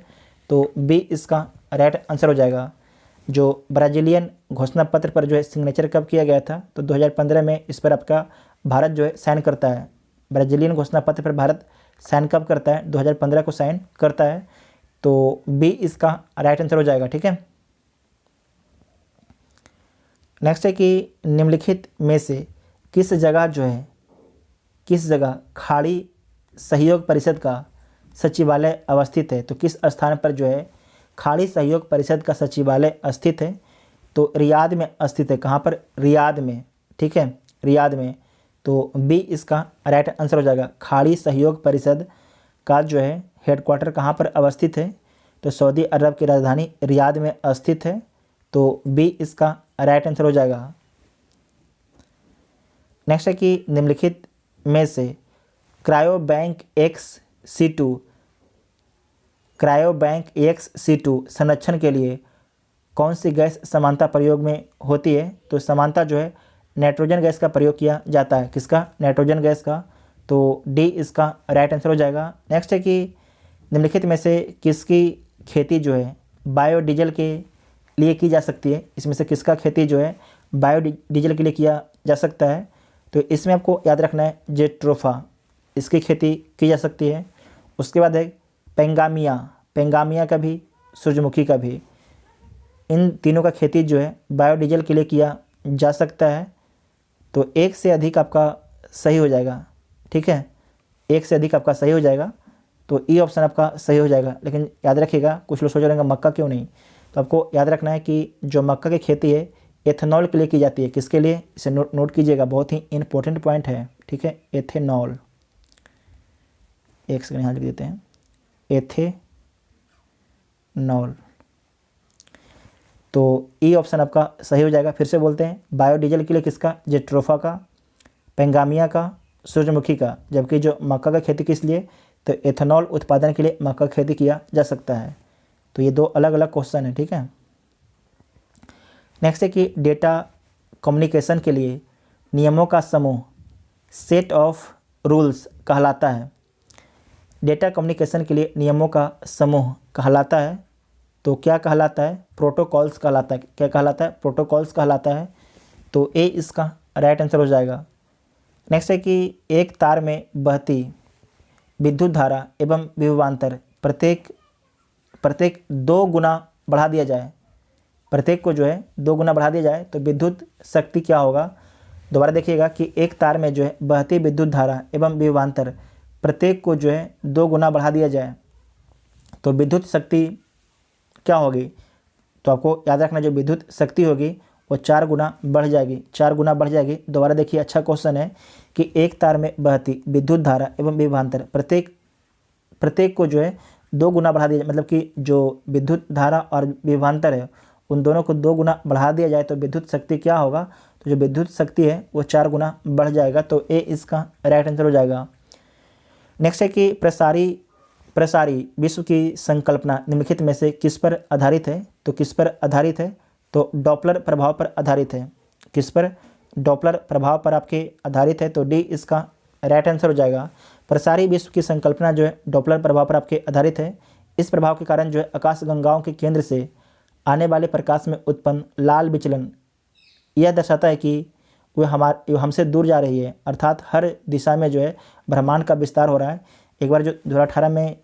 तो बी इसका राइट आंसर हो जाएगा। जो ब्राजीलियन घोषणा पत्र पर जो है सिग्नेचर कब किया गया था, तो 2015 में इस पर आपका भारत जो है साइन करता है। ब्राजीलियन घोषणा पत्र पर भारत साइन कब करता है, 2015 को साइन करता है, तो बी इसका राइट आंसर हो जाएगा, ठीक है। नेक्स्ट है कि निम्नलिखित में से किस जगह जो है, किस जगह खाड़ी सहयोग परिषद का सचिवालय अवस्थित है। तो किस स्थान पर जो है खाड़ी सहयोग परिषद का सचिवालय स्थित है, तो रियाद में स्थित है। कहाँ पर, रियाद में, ठीक है, रियाद में, तो बी इसका राइट आंसर हो जाएगा। खाड़ी सहयोग परिषद का जो है हेडक्वार्टर कहाँ पर अवस्थित है, तो सऊदी अरब की राजधानी रियाद में स्थित है, तो बी इसका राइट आंसर हो जाएगा। नेक्स्ट है कि निम्नलिखित में से क्रायोबैंक XC2 संरक्षण के लिए कौन सी गैस समानता प्रयोग में होती है। तो समानता जो है नाइट्रोजन गैस का प्रयोग किया जाता है। किसका, नाइट्रोजन गैस का, तो डी इसका राइट आंसर हो जाएगा। नेक्स्ट है कि निम्नलिखित में से किसकी खेती जो है बायोडीजल के लिए की जा सकती है। इसमें से किसका खेती जो है बायोडीजल के लिए किया जा सकता है, तो इसमें आपको याद रखना है जेट्रोफा, इसकी खेती की जा सकती है। उसके बाद है पेंगामिया का भी, सूरजमुखी का भी, इन तीनों का खेती जो है बायोडीजल के लिए किया जा सकता है। तो एक से अधिक आपका सही हो जाएगा, ठीक है, एक से अधिक आपका सही हो जाएगा, तो ई ऑप्शन आपका सही हो जाएगा। लेकिन याद रखिएगा, कुछ लोग सोच रहे हैं मक्का क्यों नहीं, तो आपको याद रखना है कि जो मक्का की खेती है एथेनॉल के लिए की जाती है। किसके लिए, इसे नोट कीजिएगा, बहुत ही इंपॉर्टेंट पॉइंट है, ठीक है, एथेनॉल। एक सेकंड यहाँ लिख देते हैं, एथेनॉल, तो ई ऑप्शन आपका सही हो जाएगा। फिर से बोलते हैं, बायोडीजल के लिए किसका, जेट्रोफा का, पेंगामिया का, सूरजमुखी का, जबकि जो मक्का का खेती किस लिए, तो एथेनॉल उत्पादन के लिए मक्का की खेती किया जा सकता है। तो ये दो अलग अलग क्वेश्चन है, ठीक है। नेक्स्ट है कि डेटा कम्युनिकेशन के लिए नियमों का समूह सेट ऑफ रूल्स कहलाता है। डेटा कम्युनिकेशन के लिए नियमों का समूह कहलाता है, तो क्या कहलाता है, प्रोटोकॉल्स कहलाता है। क्या कहलाता है, प्रोटोकॉल्स कहलाता है, तो ए इसका राइट आंसर हो जाएगा। नेक्स्ट है कि एक तार में बहती विद्युत धारा एवं विभवांतर प्रत्येक 2 गुना बढ़ा दिया जाए, प्रत्येक को जो है 2 गुना बढ़ा दिया जाए, तो विद्युत शक्ति क्या होगा। दोबारा देखिएगा कि एक तार में जो है बहती विद्युत धारा एवं विभवांतर प्रत्येक को जो है 2 गुना बढ़ा दिया जाए, तो विद्युत शक्ति क्या होगी। तो आपको याद रखना, जो विद्युत शक्ति होगी वो 4 गुना बढ़ जाएगी, 4 गुना बढ़ जाएगी। दोबारा देखिए, अच्छा क्वेश्चन है कि एक तार में बहती विद्युत धारा एवं विभवांतर प्रत्येक को जो है 2 गुना बढ़ा दिया जाए, मतलब कि जो विद्युत धारा और विभवांतर है उन दोनों को 2 गुना बढ़ा दिया जाए, तो विद्युत शक्ति क्या होगा, तो जो विद्युत शक्ति है वो 4 गुना बढ़ जाएगा, तो ए इसका राइट आंसर हो जाएगा। नेक्स्ट है कि प्रसारी विश्व की संकल्पना निम्नलिखित में से किस पर आधारित है। तो किस पर आधारित है, तो डॉपलर प्रभाव पर आधारित है। किस पर, डॉपलर प्रभाव पर आपके आधारित है, तो डी इसका राइट आंसर हो जाएगा। प्रसारी विश्व की संकल्पना जो है डॉपलर प्रभाव पर आपके आधारित है। इस प्रभाव के कारण जो है आकाशगंगाओं के केंद्र से आने वाले प्रकाश में उत्पन्न लाल विचलन यह दर्शाता है कि वो हमसे दूर जा रही है, अर्थात हर दिशा में जो है ब्रह्मांड का विस्तार हो रहा है। एक बार जो 2018 में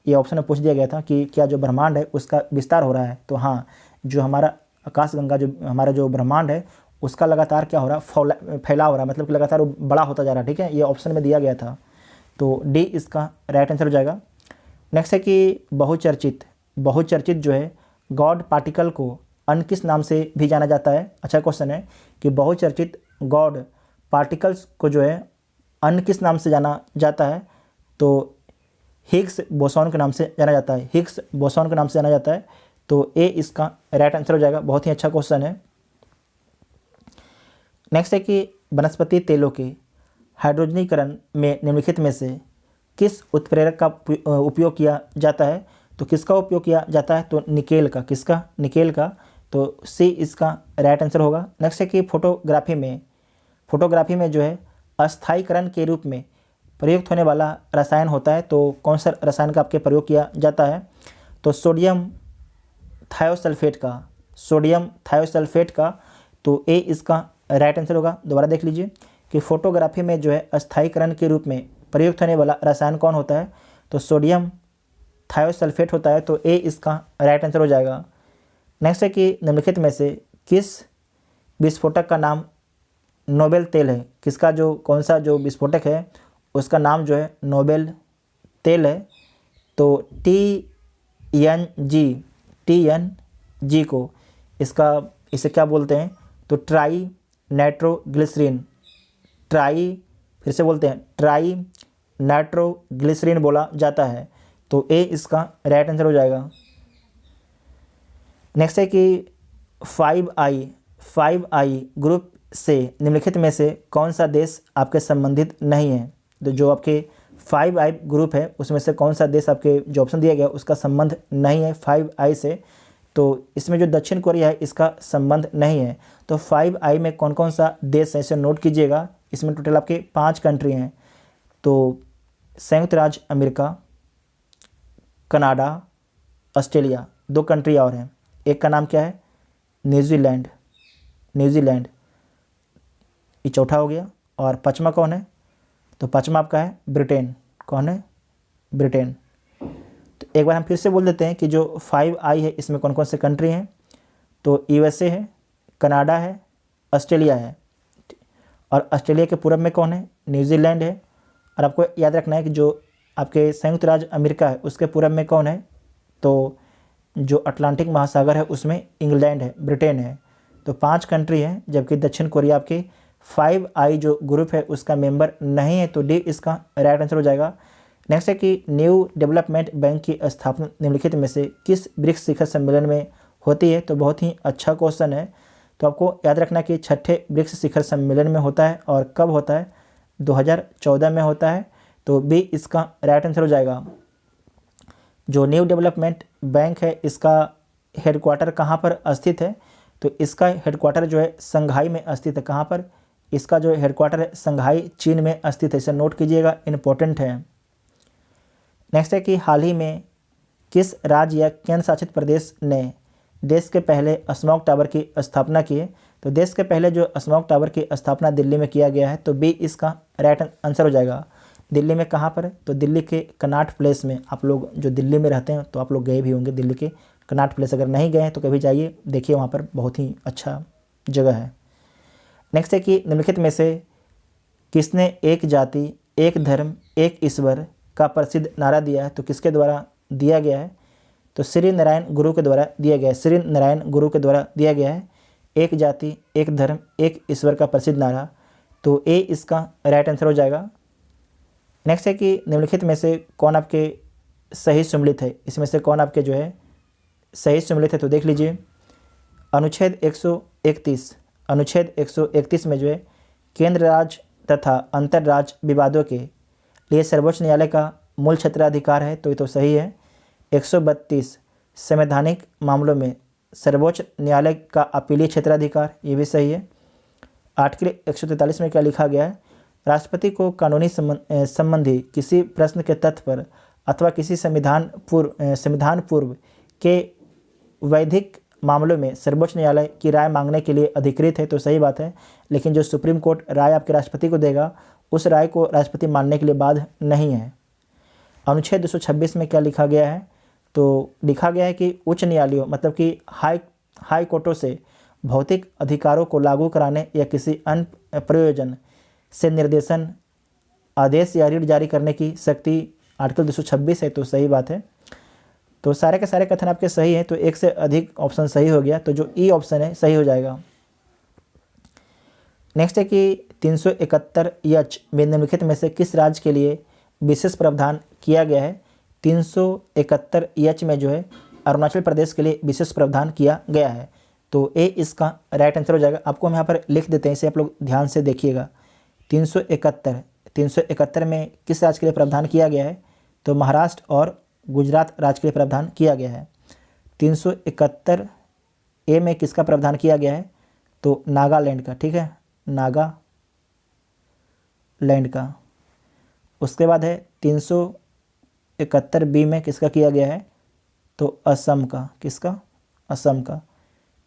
ये ऑप्शन पूछ दिया गया था कि क्या जो ब्रह्मांड है उसका विस्तार हो रहा है, तो हाँ, जो हमारा आकाशगंगा, जो हमारा जो ब्रह्मांड है उसका लगातार क्या हो रहा है, फैलाव हो रहा है, मतलब कि लगातार वो बड़ा होता जा रहा है, ठीक है, ये ऑप्शन में दिया गया था, तो डी इसका राइट आंसर हो जाएगा। नेक्स्ट है कि बहुचर्चित जो है गॉड पार्टिकल को अन्य किस नाम से भी जाना जाता है। अच्छा क्वेश्चन है कि बहुचर्चित गॉड पार्टिकल्स को जो है अन्य किस नाम से जाना जाता है, तो हिग्स बोसॉन के नाम से जाना जाता है, हिग्स बोसॉन के नाम से जाना जाता है, तो ए इसका राइट आंसर हो जाएगा। बहुत ही अच्छा क्वेश्चन है। नेक्स्ट है कि वनस्पति तेलों के हाइड्रोजनीकरण में निम्नलिखित में से किस उत्प्रेरक का उपयोग किया जाता है? तो किसका उपयोग किया जाता है? तो निकेल का। किसका? निकेल का। तो सी इसका राइट आंसर होगा। नेक्स्ट है कि फोटोग्राफी में जो है अस्थायीकरण के रूप में प्रयुक्त होने वाला रसायन होता है, तो कौन सा रसायन का आपके प्रयोग किया जाता है? तो सोडियम थायोसल्फेट का। तो ए इसका राइट आंसर होगा। दोबारा देख लीजिए कि फोटोग्राफी में जो है अस्थायीकरण के रूप में प्रयुक्त होने वाला रसायन कौन होता है? तो सोडियम थायोसल्फेट होता है। तो ए इसका राइट आंसर हो जाएगा। नेक्स्ट है कि निम्नलिखित में से किस विस्फोटक का नाम नोबेल तेल है? किसका जो कौन सा जो विस्फोटक है उसका नाम जो है नोबेल तेल है? तो TNG को इसे क्या बोलते हैं? तो ट्राई नाइट्रोग्लिसरीन बोला जाता है। तो ए इसका राइट आंसर हो जाएगा। नेक्स्ट है कि 5I ग्रुप से निम्नलिखित में से कौन सा देश आपके संबंधित नहीं है? तो जो आपके 5I ग्रुप है उसमें से कौन सा देश आपके जो ऑप्शन दिया गया उसका संबंध नहीं है 5I से? तो इसमें जो दक्षिण कोरिया है इसका संबंध नहीं है। तो 5I में कौन कौन सा देश है इसे नोट कीजिएगा। इसमें टोटल आपके 5 कंट्री हैं। तो संयुक्त राज्य अमेरिका, कनाडा, ऑस्ट्रेलिया, 2 कंट्री और हैं। एक का नाम क्या है? न्यूजीलैंड, ये चौथा हो गया। और पाँचवा कौन है? तो पाँचवा आपका है ब्रिटेन। कौन है? ब्रिटेन। तो एक बार हम फिर से बोल देते हैं कि जो 5I है इसमें कौन कौन से कंट्री हैं। तो USA है, कनाडा है, ऑस्ट्रेलिया है। और ऑस्ट्रेलिया के पूरब में कौन है? न्यूजीलैंड है। और आपको याद रखना है कि जो आपके संयुक्त राज्य अमेरिका है उसके पूरब में कौन है? तो जो अटलांटिक महासागर है उसमें इंग्लैंड है, ब्रिटेन है। तो 5 कंट्री हैं, जबकि दक्षिण कोरिया आपके 5I जो ग्रुप है उसका मेंबर नहीं है। तो डी इसका राइट आंसर हो जाएगा। नेक्स्ट है कि न्यू डेवलपमेंट बैंक की स्थापना निम्नलिखित में से किस ब्रिक्स शिखर सम्मेलन में होती है? तो बहुत ही अच्छा क्वेश्चन है। तो आपको याद रखना कि 6ठे ब्रिक्स शिखर सम्मेलन में होता है। और कब होता है? 2014 में होता है। तो बी इसका राइट आंसर हो जाएगा। जो न्यू डेवलपमेंट बैंक है इसका हेडक्वार्टर कहाँ पर स्थित है? तो इसका हेडक्वार्टर जो है संघाई में स्थित है। कहाँ पर? इसका जो हेडक्वार्टर है संघाई, चीन में स्थित है। इसे नोट कीजिएगा, इंपॉर्टेंट है। नेक्स्ट है कि हाल ही में किस राज्य या केंद्र शासित प्रदेश ने देश के पहले स्मॉग टावर की स्थापना की है? तो देश के पहले जो स्मॉग टावर की स्थापना दिल्ली में किया गया है। तो बी इसका राइट आंसर हो जाएगा। दिल्ली में कहाँ पर? तो दिल्ली के कनॉट प्लेस में। आप लोग जो दिल्ली में रहते हैं तो आप लोग गए भी होंगे दिल्ली के कनॉट प्लेस। अगर नहीं गए हैं तो कभी जाइए, देखिए, वहाँ पर बहुत ही अच्छा जगह है। नेक्स्ट है कि निम्नलिखित में से किसने एक जाति, एक धर्म, एक ईश्वर का प्रसिद्ध नारा दिया है? तो किसके द्वारा दिया गया है? तो श्री नारायण गुरु के द्वारा दिया गया है। श्री नारायण गुरु के द्वारा दिया गया है एक जाति, एक धर्म, एक ईश्वर का प्रसिद्ध नारा। तो ए इसका राइट आंसर हो जाएगा। नेक्स्ट है कि निम्नलिखित में से कौन आपके सही सम्मिलित है? इसमें से कौन आपके जो है सही सम्मिलित है? तो देख लीजिए, अनुच्छेद 131 में जो है केंद्र राज्य तथा अंतर्राज्य विवादों के लिए सर्वोच्च न्यायालय का मूल क्षेत्राधिकार है। तो ये तो सही है। 132 संवैधानिक मामलों में सर्वोच्च न्यायालय का अपीलीय क्षेत्राधिकार, ये भी सही है। आर्टिकल 143 में क्या लिखा गया है? राष्ट्रपति को कानूनी संबंधी किसी प्रश्न के तथ्य पर अथवा किसी संविधान पूर्व के वैधिक मामलों में सर्वोच्च न्यायालय की राय मांगने के लिए अधिकृत है। तो सही बात है। लेकिन जो सुप्रीम कोर्ट राय आपके राष्ट्रपति को देगा उस राय को राष्ट्रपति मानने के लिए बाध्य नहीं है। अनुच्छेद 226 में क्या लिखा गया है? तो लिखा गया है कि उच्च न्यायालयों मतलब कि हाई कोर्टों से भौतिक अधिकारों को लागू कराने या किसी अन्य प्रयोजन से निर्देशन, आदेश या रीट जारी करने की शक्ति आर्टिकल 226 है। तो सही बात है। तो सारे के सारे कथन आपके सही हैं। तो एक से अधिक ऑप्शन सही हो गया। तो जो ई ऑप्शन है सही हो जाएगा। नेक्स्ट है कि 371 में निम्नलिखित में से किस राज्य के लिए विशेष प्रावधान किया गया है? 371 में जो है अरुणाचल प्रदेश के लिए विशेष प्रावधान किया गया है। तो ए इसका राइट आंसर हो जाएगा। आपको हम यहाँ पर लिख देते हैं, इसे आप लोग ध्यान से देखिएगा। 371 में किस राज्य के लिए प्रावधान किया गया है? तो महाराष्ट्र और गुजरात राज्य के लिए प्रावधान किया गया है। 371 ए में किसका प्रावधान किया गया है? तो नागालैंड का, ठीक है, नागालैंड का। उसके बाद है 371 बी में किसका किया गया है? तो असम का। किसका? असम का।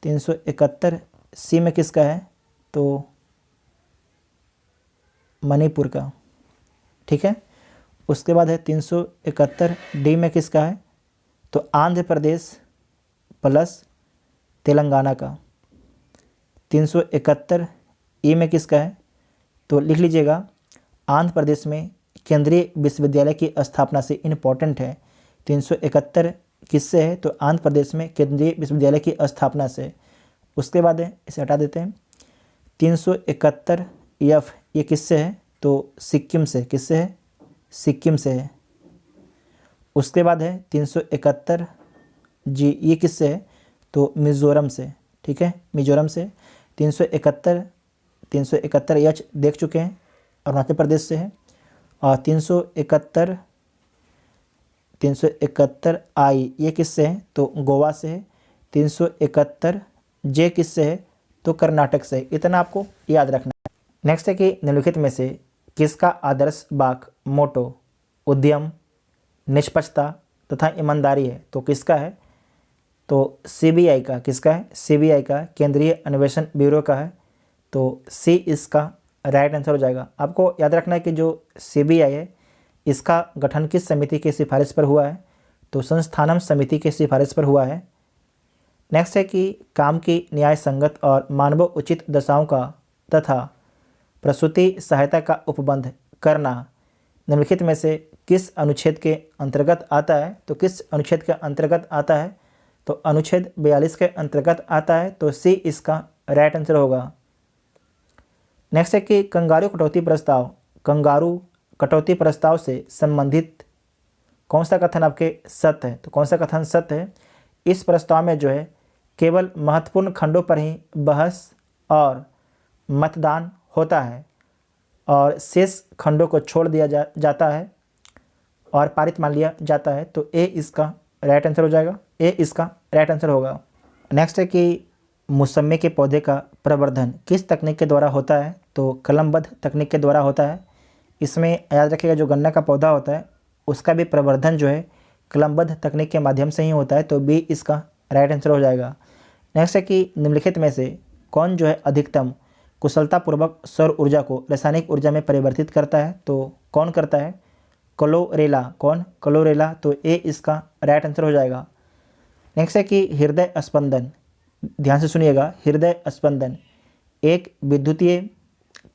371 सी में किसका है? तो मणिपुर का, ठीक है। उसके बाद है 371 डी में किसका है? तो आंध्र प्रदेश प्लस तेलंगाना का। 371 ई में किसका है? तो लिख लीजिएगा, आंध्र प्रदेश में केंद्रीय विश्वविद्यालय की स्थापना से, इम्पॉर्टेंट है। 371 किससे है? तो आंध्र प्रदेश में केंद्रीय विश्वविद्यालय की स्थापना से। उसके बाद है, इसे हटा देते हैं, 371 एफ ये किससे है? तो सिक्किम से। किससे है? सिक्किम से है। उसके बाद है 371 जी, ये किससे है? तो मिज़ोरम से, ठीक है, मिज़ोरम से। 371 एच देख चुके हैं, अरुणाचल प्रदेश से है। और 371 आई ये किससे है? तो गोवा से है। 371 जे किससे है? तो कर्नाटक से। इतना आपको याद रखना है। नेक्स्ट है कि निम्नलिखित में से किसका आदर्श वाक्य मोटो उद्यम, निष्पक्षता तथा ईमानदारी है? तो किसका है? तो सीबीआई का। किसका है? सीबीआई का, केंद्रीय अन्वेषण ब्यूरो का है। तो सी इसका राइट आंसर हो जाएगा। आपको याद रखना है कि जो सीबीआई है इसका गठन किस समिति की सिफारिश पर हुआ है? तो संस्थानम समिति की सिफारिश पर हुआ है। नेक्स्ट है कि काम की न्याय संगत और मानव उचित दशाओं का तथा प्रसूति सहायता का उपबंध करना निम्नलिखित में से किस अनुच्छेद के अंतर्गत आता है? तो किस अनुच्छेद के अंतर्गत आता है? तो अनुच्छेद 42 के अंतर्गत आता है। तो सी इसका राइट आंसर होगा। नेक्स्ट है कि कंगारू कटौती प्रस्ताव से संबंधित कौन सा कथन आपके सत्य है? तो कौन सा कथन सत्य है? इस प्रस्ताव में जो है केवल महत्वपूर्ण खंडों पर ही बहस और मतदान होता है और शेष खंडों को छोड़ दिया जाता है और पारित मान लिया जाता है। तो ए इसका राइट आंसर हो जाएगा। ए इसका राइट आंसर होगा। नेक्स्ट है कि मौसमी के पौधे का प्रवर्धन किस तकनीक के द्वारा होता है? तो कलमबद्ध तकनीक के द्वारा होता है। इसमें याद रखिएगा, जो गन्ना का पौधा होता है उसका भी प्रवर्धन जो है कलमबद्ध तकनीक के माध्यम से ही होता है। तो बी इसका राइट आंसर हो जाएगा। नेक्स्ट है कि निम्नलिखित में से कौन जो है अधिकतम कुशलतापूर्वक सौर ऊर्जा को रासायनिक ऊर्जा में परिवर्तित करता है? तो कौन करता है? क्लोरेला। कौन? क्लोरेला। तो ए इसका राइट आंसर हो जाएगा। नेक्स्ट है कि हृदय स्पंदन, ध्यान से सुनिएगा, हृदय स्पंदन एक विद्युतीय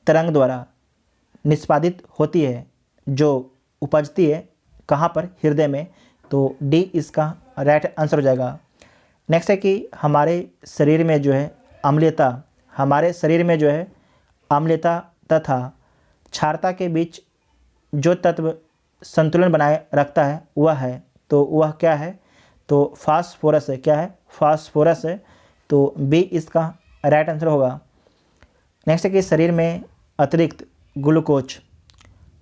तरंग द्वारा निष्पादित होती है जो उपजती है कहाँ पर? हृदय में। तो डी इसका राइट आंसर हो जाएगा। नेक्स्ट है कि हमारे शरीर में जो है अम्लता तथा क्षारता के बीच जो तत्व संतुलन बनाए रखता है वह है, तो वह क्या है? तो फास्फोरस है। क्या है? फास्फोरस है। तो बी इसका राइट आंसर होगा। नेक्स्ट है कि शरीर में अतिरिक्त ग्लूकोज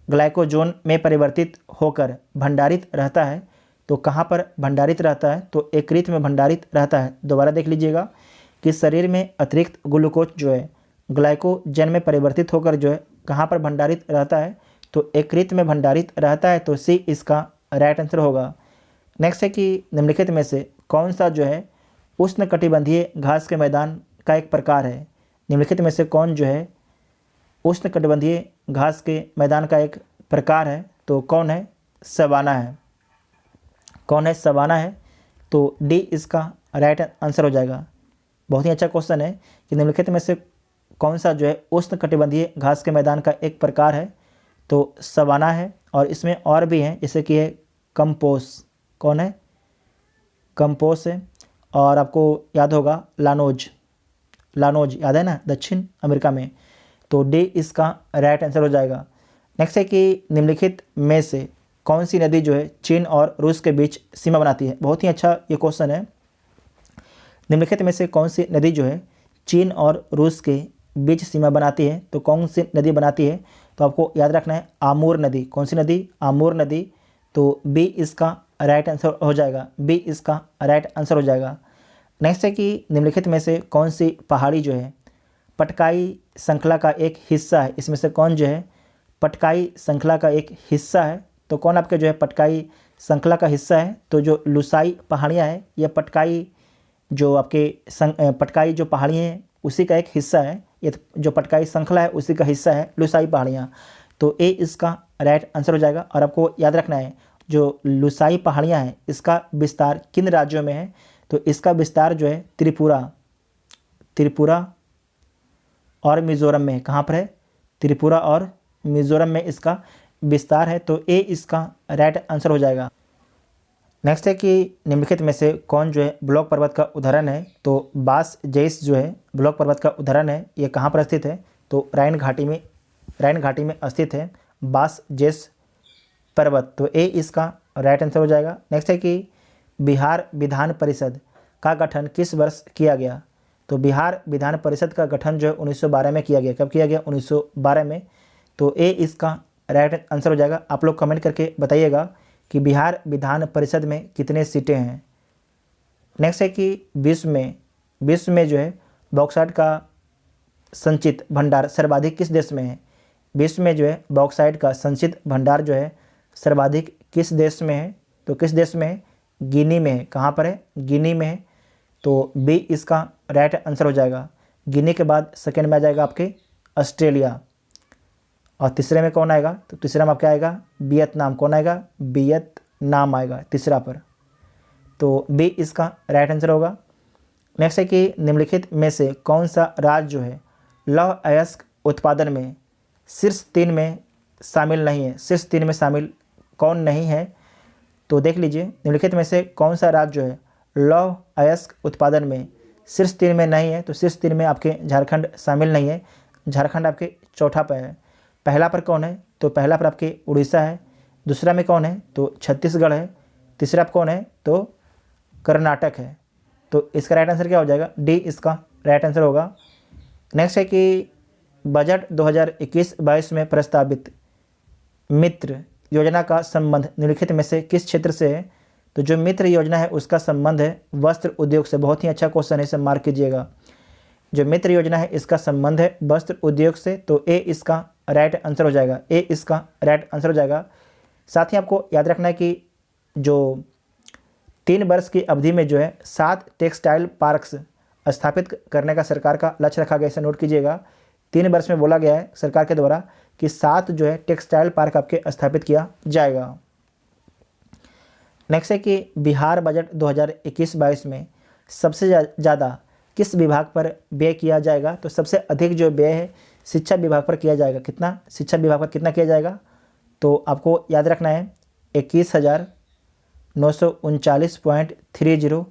ग्लाइकोजन में परिवर्तित होकर भंडारित रहता है। तो कहाँ पर भंडारित रहता है? तो यकृत में भंडारित रहता है। दोबारा देख लीजिएगा कि शरीर में अतिरिक्त ग्लूकोज जो है ग्लाइकोजन में परिवर्तित होकर जो है कहाँ पर भंडारित रहता है? तो यकृत में भंडारित रहता है। तो सी इसका राइट आंसर होगा। नेक्स्ट है कि निम्नलिखित में से कौन सा जो है उष्णकटिबंधीय घास के मैदान का एक प्रकार है? निम्नलिखित में से कौन जो है उष्णकटिबंधीय घास के मैदान का एक प्रकार है? तो कौन है? सवाना है। कौन है? सवाना है। तो डी इसका राइट आंसर हो जाएगा। बहुत ही अच्छा क्वेश्चन है कि निम्नलिखित में से कौन सा जो है उष्णकटिबंधीय घास के मैदान का एक प्रकार है? तो सवाना है। और इसमें और भी हैं, जैसे कि है कंपोस। कौन है? कंपोस है। और आपको याद होगा लानोज याद है ना, दक्षिण अमेरिका में। तो डी इसका राइट आंसर हो जाएगा। नेक्स्ट है कि निम्नलिखित में से कौन सी नदी जो है चीन और रूस के बीच सीमा बनाती है? बहुत ही अच्छा ये क्वेश्चन है। निम्नलिखित में से कौन सी नदी जो है चीन और रूस के बीच सीमा बनाती है? तो कौन सी नदी बनाती है? तो आपको याद रखना है आमूर नदी। कौन सी नदी? आमूर नदी। तो बी इसका राइट आंसर हो जाएगा, बी इसका राइट आंसर हो जाएगा। नेक्स्ट है कि निम्नलिखित में से कौन सी पहाड़ी जो है पटकाई श्रृंखला का एक हिस्सा है? इसमें से कौन जो है पटकाई श्रृंखला का एक हिस्सा है? तो कौन आपके जो है पटकाई श्रृंखला का हिस्सा है? तो जो लुसाई पहाड़ियाँ हैं, यह पटकाई जो आपके पटकाई जो पहाड़ियाँ हैं उसी का एक हिस्सा है। ये जो पटकाई श्रृंखला है उसी का हिस्सा है लुसाई पहाड़ियाँ। तो ए इसका राइट आंसर हो जाएगा। और आपको याद रखना है जो लुसाई पहाड़ियाँ हैं इसका विस्तार किन राज्यों में है? तो इसका विस्तार जो है त्रिपुरा और मिज़ोरम में। कहाँ पर है? त्रिपुरा और मिज़ोरम में इसका विस्तार है। तो ए इसका राइट आंसर हो जाएगा। नेक्स्ट है कि निम्नलिखित में से कौन जो है ब्लॉक पर्वत का उदाहरण है? तो बास जैस जो है ब्लॉक पर्वत का उदाहरण है। ये कहाँ पर स्थित है? तो राइन घाटी में स्थित है बास जैस पर्वत। तो ए इसका राइट आंसर हो जाएगा। नेक्स्ट है कि बिहार विधान परिषद का गठन किस वर्ष किया गया? तो बिहार विधान परिषद का गठन जो है 1912 में किया गया। कब किया गया? 1912 में। तो ए इसका राइट आंसर हो जाएगा। आप लोग कमेंट करके बताइएगा कि बिहार विधान परिषद में कितने सीटें हैं। नेक्स्ट है कि विश्व में जो है बॉक्साइट का संचित भंडार सर्वाधिक किस देश में है? विश्व में जो है बॉक्साइट का संचित भंडार जो है सर्वाधिक किस देश में है? तो किस देश में है? गिनी में है। कहाँ पर है? गिनी में है। तो बी इसका राइट आंसर हो जाएगा। गिनी के बाद सेकेंड में आ जाएगा आपके ऑस्ट्रेलिया। और तीसरे में कौन आएगा? तो तीसरा में आपका आएगा वियतनाम। कौन आएगा? वियतनाम आएगा तीसरा पर। तो बी इसका राइट आंसर होगा। नेक्स्ट है कि निम्नलिखित में से कौन सा राज्य जो है लौह अयस्क उत्पादन में शीर्ष 3 में शामिल नहीं है? शीर्ष 3 में शामिल कौन नहीं है? तो देख लीजिए निम्नलिखित में से कौन सा राज्य जो है लौह अयस्क उत्पादन में शीर्ष 3 में नहीं है? तो शीर्ष 3 में आपके झारखंड शामिल नहीं है। झारखंड आपके चौथा पर है। पहला पर कौन है? तो पहला पर आपके उड़ीसा है। दूसरा में कौन है? तो छत्तीसगढ़ है। तीसरा पर कौन है? तो कर्नाटक है। तो इसका राइट आंसर क्या हो जाएगा? डी इसका राइट आंसर होगा। नेक्स्ट है कि बजट 2021-22 में प्रस्तावित मित्र योजना का संबंध निम्नलिखित में से किस क्षेत्र से है? तो जो मित्र योजना है उसका संबंध है वस्त्र उद्योग से। बहुत ही अच्छा क्वेश्चन है, इसे मार्क कीजिएगा। जो मित्र योजना है इसका संबंध है वस्त्र उद्योग से। तो ए इसका राइट आंसर हो जाएगा। ए इसका राइट आंसर हो जाएगा। साथ ही आपको याद रखना है कि जो 3 वर्ष की अवधि में जो है 7 टेक्सटाइल पार्क्स स्थापित करने का सरकार का लक्ष्य रखा गया। इसे नोट कीजिएगा। 3 वर्ष में बोला गया है सरकार के द्वारा कि 7 जो है टेक्सटाइल पार्क आपके स्थापित किया जाएगा। नेक्स्ट है कि बिहार बजट 2021-22 में सबसे ज़्यादा किस विभाग पर व्यय किया जाएगा? तो सबसे अधिक जो व्यय है शिक्षा विभाग पर किया जाएगा। कितना? शिक्षा विभाग पर कितना किया जाएगा? तो आपको याद रखना है 21,939.30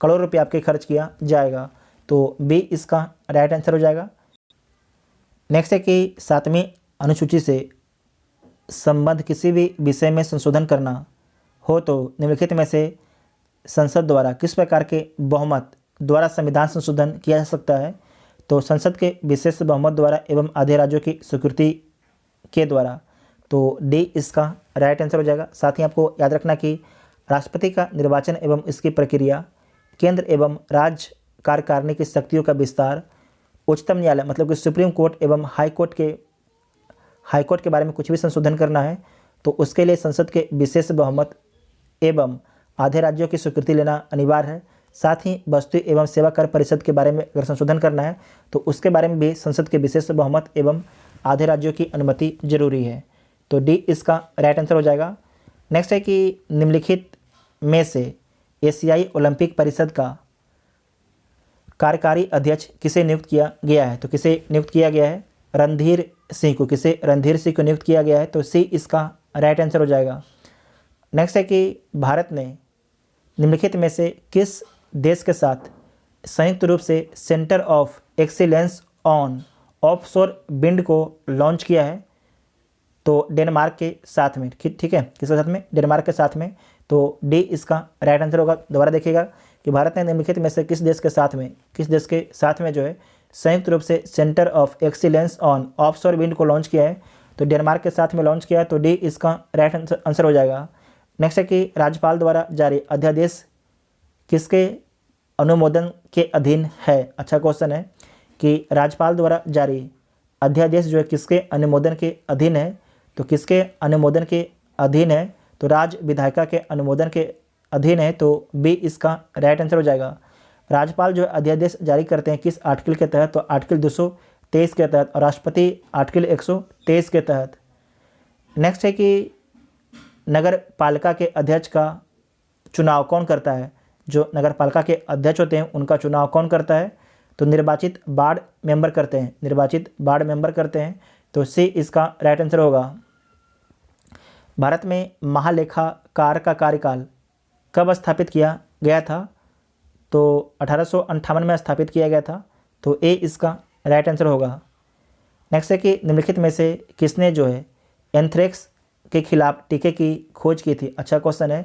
करोड़ रुपये आपके खर्च किया जाएगा। तो बी इसका राइट आंसर हो जाएगा। नेक्स्ट है कि 7वीं अनुसूची से संबद्ध किसी भी विषय में संशोधन करना हो तो निम्नलिखित में से संसद द्वारा किस प्रकार के बहुमत द्वारा संविधान संशोधन किया जा सकता है? तो संसद के विशेष बहुमत द्वारा एवं आधे राज्यों की स्वीकृति के द्वारा। तो डी इसका राइट आंसर हो जाएगा। साथ ही आपको याद रखना कि राष्ट्रपति का निर्वाचन एवं इसकी प्रक्रिया, केंद्र एवं राज्य कार्यकारिणी की शक्तियों का विस्तार, उच्चतम न्यायालय मतलब कि सुप्रीम कोर्ट एवं हाई कोर्ट के बारे में कुछ भी संशोधन करना है तो उसके लिए संसद के विशेष बहुमत एवं आधे राज्यों की स्वीकृति लेना अनिवार्य है। साथ ही वस्तु एवं सेवा कर परिषद के बारे में अगर संशोधन करना है तो उसके बारे में भी संसद के विशेष बहुमत एवं आधे राज्यों की अनुमति जरूरी है। तो डी इसका राइट आंसर हो जाएगा। नेक्स्ट है कि निम्नलिखित में से एशियाई ओलंपिक परिषद का कार्यकारी अध्यक्ष किसे नियुक्त किया गया है? तो किसे नियुक्त किया गया है? रणधीर सिंह को। किसे? रणधीर सिंह को नियुक्त किया गया है। तो सी इसका राइट आंसर हो जाएगा। नेक्स्ट है कि भारत ने निम्नलिखित में से किस देश के साथ संयुक्त रूप से centre of excellence on offshore wind को लॉन्च किया है? तो डेनमार्क के साथ में। ठीक है, किसके साथ में? डेनमार्क के साथ में। तो डी इसका राइट आंसर होगा। दोबारा देखिएगा कि भारत ने निम्नलिखित में से किस देश के साथ में जो है संयुक्त रूप से centre of excellence on offshore wind को लॉन्च किया है? तो डेनमार्क के साथ में लॉन्च किया है, तो डी इसका राइट आंसर हो जाएगा। नेक्स्ट है कि राज्यपाल द्वारा जारी अध्यादेश किसके अनुमोदन के अधीन है? अच्छा क्वेश्चन है कि राज्यपाल द्वारा जारी अध्यादेश जो है किसके अनुमोदन के अधीन है? तो किसके अनुमोदन के अधीन है? तो राज्य विधायिका के अनुमोदन के अधीन है, तो बी इसका राइट आंसर हो जाएगा। राज्यपाल जो अध्यादेश जारी करते हैं किस आर्टिकल के तहत? तो आर्टिकल 223 के तहत, और राष्ट्रपति आर्टिकल 123 के तहत। नेक्स्ट है कि नगर पालिका के अध्यक्ष का चुनाव कौन करता है? जो नगर पालिका के अध्यक्ष होते हैं उनका चुनाव कौन करता है? तो निर्वाचित वार्ड मेंबर करते हैं, निर्वाचित वार्ड मेंबर करते हैं, तो सी इसका राइट आंसर होगा। भारत में महालेखाकार का कार्यकाल कब स्थापित किया गया था? तो 1858 में स्थापित किया गया था, तो ए इसका राइट आंसर होगा। नेक्स्ट है कि निम्नलिखित में से किसने जो है एंथ्रेक्स के खिलाफ टीके की खोज की थी? अच्छा क्वेश्चन है,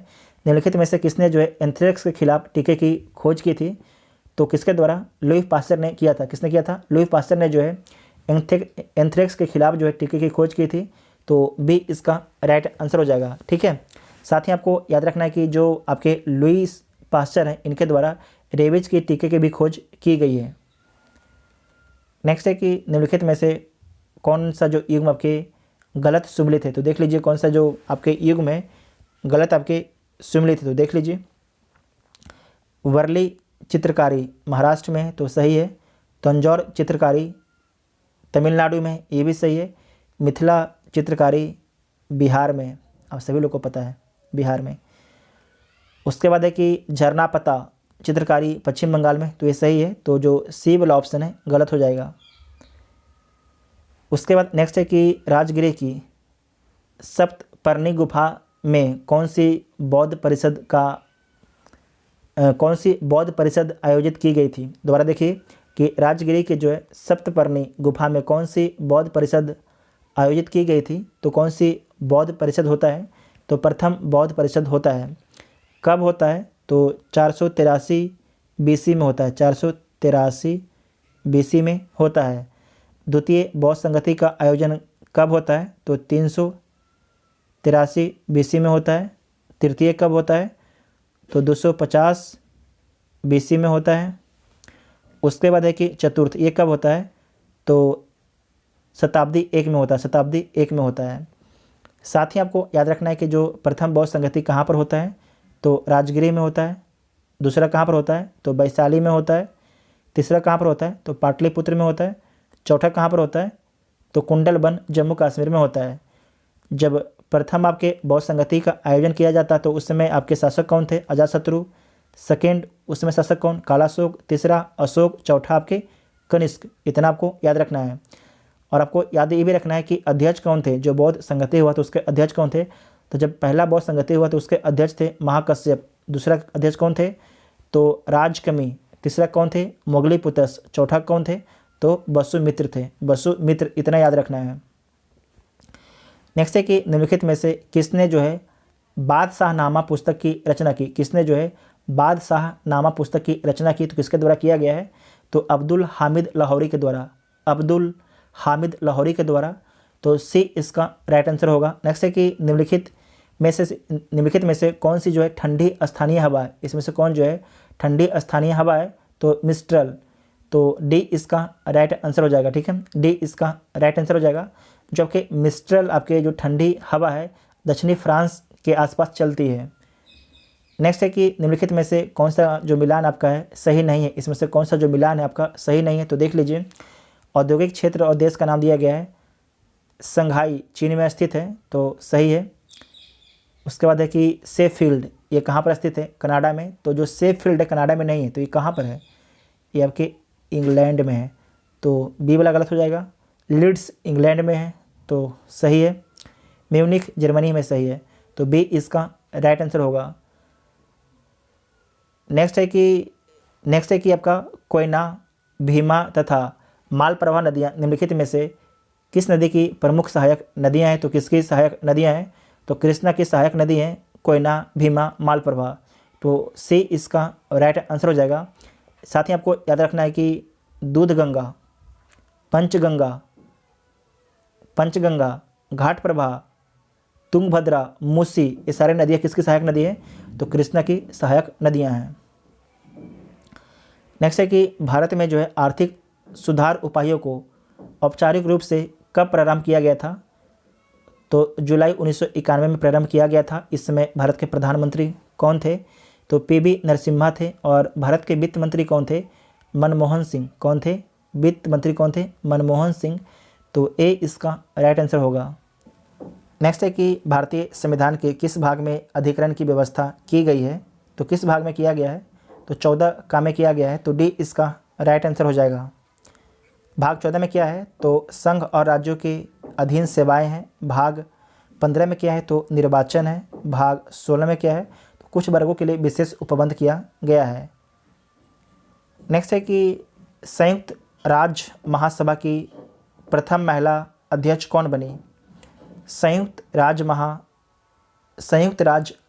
निम्नलिखित में से किसने जो है एंथ्रेक्स के खिलाफ टीके की खोज की थी? तो किसके द्वारा? लुई पास्चर ने किया था। किसने किया था? लुई पास्चर ने जो है एंथ्रेक्स के खिलाफ जो है टीके की खोज की थी, तो बी इसका राइट आंसर हो जाएगा। ठीक है, साथ ही आपको याद रखना है कि जो आपके लुई पास्चर हैं इनके द्वारा रेबीज के टीके की भी खोज की गई है। नेक्स्ट है कि निम्नलिखित में से कौन सा जो युग्म आपके गलत सुमेलित है? तो देख लीजिए कौन सा जो आपके युग्म है गलत आपके सुमेलित है। तो देख लीजिए, वर्ली चित्रकारी महाराष्ट्र में है, तो सही है। तंजौर चित्रकारी तमिलनाडु में, ये भी सही है। मिथिला चित्रकारी बिहार में, आप सभी लोग को पता है बिहार में। उसके बाद है कि झरना पता चित्रकारी पश्चिम बंगाल में, तो ये सही है। तो जो सी वाला ऑप्शन है गलत हो जाएगा। उसके बाद नेक्स्ट है कि राजगिरी की सप्तपर्णी गुफा में कौन सी बौद्ध परिषद आयोजित की गई थी? दोबारा देखिए कि राजगिरी के जो है सप्तपर्णी गुफा में कौन सी बौद्ध परिषद आयोजित की गई थी? तो कौन सी बौद्ध परिषद होता है? तो प्रथम बौद्ध परिषद होता है। कब होता है? तो 483 BC में होता है, 483 BC में होता है। द्वितीय बौद्ध संगति का आयोजन कब होता है? तो 383 BC में होता है। तृतीय कब होता है? तो 250 BC में होता है। उसके बाद है कि चतुर्थ ये कब होता है? तो शताब्दी 1 में होता है, शताब्दी 1 में होता है। साथ ही आपको याद रखना है कि जो प्रथम बौद्ध संगति कहाँ पर होता है? तो राजगिरी में होता है। दूसरा कहाँ पर होता है? तो वैशाली में होता है। तीसरा कहाँ पर होता है? तो पाटलिपुत्र में होता है। चौथा कहाँ पर होता है? तो कुंडलबन जम्मू कश्मीर में होता है। जब प्रथम आपके बौद्ध संगति का आयोजन किया जाता तो उस समय आपके शासक कौन थे? अजातशत्रु। सेकेंड उस समय शासक कौन? कालाशोक। तीसरा अशोक। चौथा आपके कनिष्क। इतना आपको याद रखना है। और आपको याद ये भी रखना है कि अध्यक्ष कौन थे? जो बौद्ध संगति हुआ तो उसके अध्यक्ष कौन थे? तो जब पहला बौद्ध संगति हुआ तो उसके अध्यक्ष थे महाकश्यप। दूसरा अध्यक्ष कौन थे? तो राजकमी। तीसरा कौन थे? मोगलीपुत्रस। चौथा कौन थे? तो वसुमित्र थे, वसुमित्र। इतना याद रखना है। नेक्स्ट है कि निम्नलिखित में से किसने जो है बादशाहनामा पुस्तक की रचना की? किसने जो है बादशाहनामा पुस्तक की रचना की? तो किसके द्वारा किया गया है? तो अब्दुल हामिद लाहौरी के द्वारा, अब्दुल हामिद लाहौरी के द्वारा। तो सी इसका राइट आंसर होगा। नेक्स्ट है कि निम्नलिखित में से कौन सी जो है ठंडी स्थानीय हवा है? इसमें से कौन जो है ठंडी स्थानीय हवा है? तो मिस्ट्रल। तो डी इसका राइट आंसर हो जाएगा। ठीक है, डी इसका राइट आंसर हो जाएगा। जो आपके मिस्ट्रल आपके जो ठंडी हवा है दक्षिणी फ्रांस के आसपास चलती है। नेक्स्ट है कि निम्नलिखित में से कौन सा जो मिलान आपका है सही नहीं है? इसमें से कौन सा जो मिलान है आपका सही नहीं है? तो देख लीजिए, औद्योगिक क्षेत्र और देश का नाम दिया गया है संघाई चीन में स्थित है, तो सही है। उसके बाद है कि सेफील्ड, ये कहाँ पर स्थित है? कनाडा में। तो जो सेफील्ड है कनाडा में नहीं है, तो ये कहाँ पर है? ये आपके इंग्लैंड में है, तो बी वाला गलत हो जाएगा। लीड्स इंग्लैंड में है, तो सही है। म्यूनिख जर्मनी में सही है, तो बी इसका राइट आंसर होगा। नेक्स्ट है कि आपका कोयना, भीमा तथा मालप्रभा नदियाँ निम्नलिखित में से किस नदी की प्रमुख सहायक नदियाँ हैं? तो किसकी सहायक नदियाँ हैं? तो कृष्णा की सहायक नदी हैं कोयना, भीमा, मालप्रभा। तो सी इसका राइट आंसर हो जाएगा। साथ ही आपको याद रखना है कि दूधगंगा, पंचगंगा, घाट प्रभा, तुंगभद्रा, मूसी, ये सारे नदियाँ किसकी सहायक नदी है? तो कृष्णा की सहायक नदियाँ हैं। नेक्स्ट है कि भारत में जो है आर्थिक सुधार उपायों को औपचारिक रूप से कब प्रारंभ किया गया था? तो जुलाई 1991 में प्रारंभ किया गया था। इस समय भारत के प्रधानमंत्री कौन थे? तो पीवी नरसिम्हा थे। और भारत के वित्त मंत्री कौन थे? मनमोहन सिंह। कौन थे? वित्त मंत्री कौन थे? मनमोहन सिंह। तो ए इसका राइट आंसर होगा। नेक्स्ट है कि भारतीय संविधान के किस भाग में अधिकरण की व्यवस्था की गई है? तो किस भाग में किया गया है? तो 14 का में किया गया है। तो डी इसका राइट आंसर हो जाएगा। भाग 14 में क्या है? तो संघ और राज्यों के अधीन सेवाएं हैं। भाग 15 में क्या है? तो निर्वाचन है। भाग 16 में क्या है? तो कुछ वर्गों के लिए विशेष उपबंध किया गया है। नेक्स्ट है कि संयुक्त राज्य महासभा की प्रथम महिला अध्यक्ष कौन बनी? संयुक्त राज्य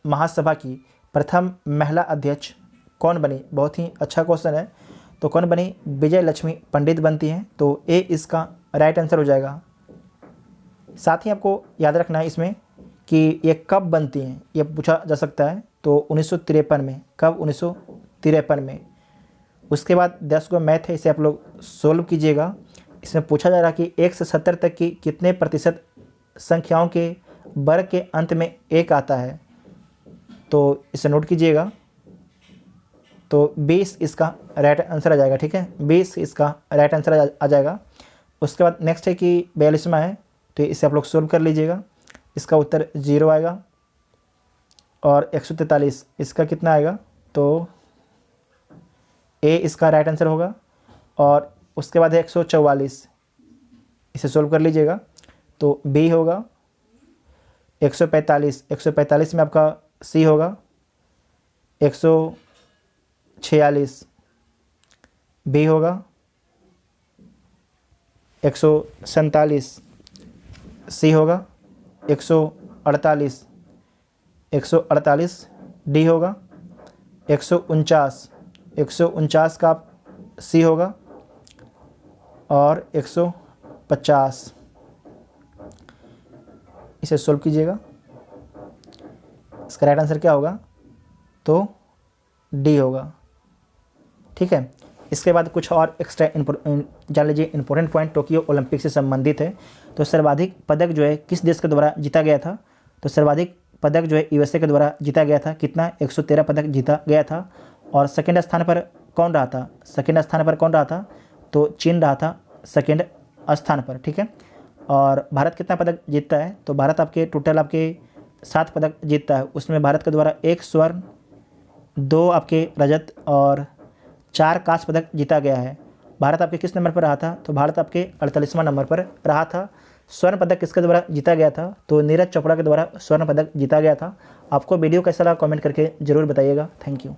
महासभा की प्रथम महिला अध्यक्ष कौन बनी? बहुत ही अच्छा क्वेश्चन है। तो कौन बनी? विजय लक्ष्मी पंडित बनती हैं। तो ए इसका राइट आंसर हो जाएगा। साथ ही आपको याद रखना है इसमें कि ये कब बनती हैं, ये पूछा जा सकता है। तो 1953 में। कब? 1953 में। उसके बाद 10 को मैथ है, इसे आप लोग सोल्व कीजिएगा। इसमें पूछा जा रहा है कि 1 से 70 तक की कितने प्रतिशत संख्याओं के वर्ग के अंत में 1 आता है? तो इसे नोट कीजिएगा। तो 20 इसका राइट आंसर आ जाएगा। ठीक है, 20 इसका राइट आंसर आ जाएगा। उसके बाद नेक्स्ट है कि 42वां है। तो इसे आप लोग सोल्व कर लीजिएगा। इसका उत्तर 0 आएगा। और 143 इसका कितना आएगा? तो ए इसका राइट आंसर होगा। और उसके बाद है 144, इसे सोल्व कर लीजिएगा। तो बी होगा। 145 में आपका सी होगा। 146 बी होगा। 147 सी होगा। 148 डी होगा। 149 का सी होगा। और 150 इसे सोल्व कीजिएगा। इसका राइट आंसर क्या होगा? तो डी होगा। ठीक है, इसके बाद कुछ और एक्स्ट्रा जान लीजिए इंपॉर्टेंट पॉइंट टोक्यो ओलंपिक से संबंधित है। तो सर्वाधिक पदक जो है किस देश के द्वारा जीता गया था? तो सर्वाधिक पदक जो है यूएसए के द्वारा जीता गया था। कितना? 113 पदक जीता गया था। और सेकेंड स्थान पर कौन रहा था? सेकेंड स्थान पर कौन रहा था? तो चीन रहा था सेकेंड स्थान पर। ठीक है, और भारत कितना पदक जीतता है? तो भारत आपके टोटल 7 पदक जीतता है। उसमें भारत के द्वारा 1 स्वर्ण, 2 आपके रजत और 4 कांस्य पदक जीता गया है। भारत आपके किस नंबर पर रहा था? तो भारत आपके 48वां नंबर पर रहा था। स्वर्ण पदक किसके द्वारा जीता गया था? तो नीरज चोपड़ा के द्वारा स्वर्ण पदक जीता गया था। आपको वीडियो कैसा लगा कमेंट करके ज़रूर बताइएगा। Thank you.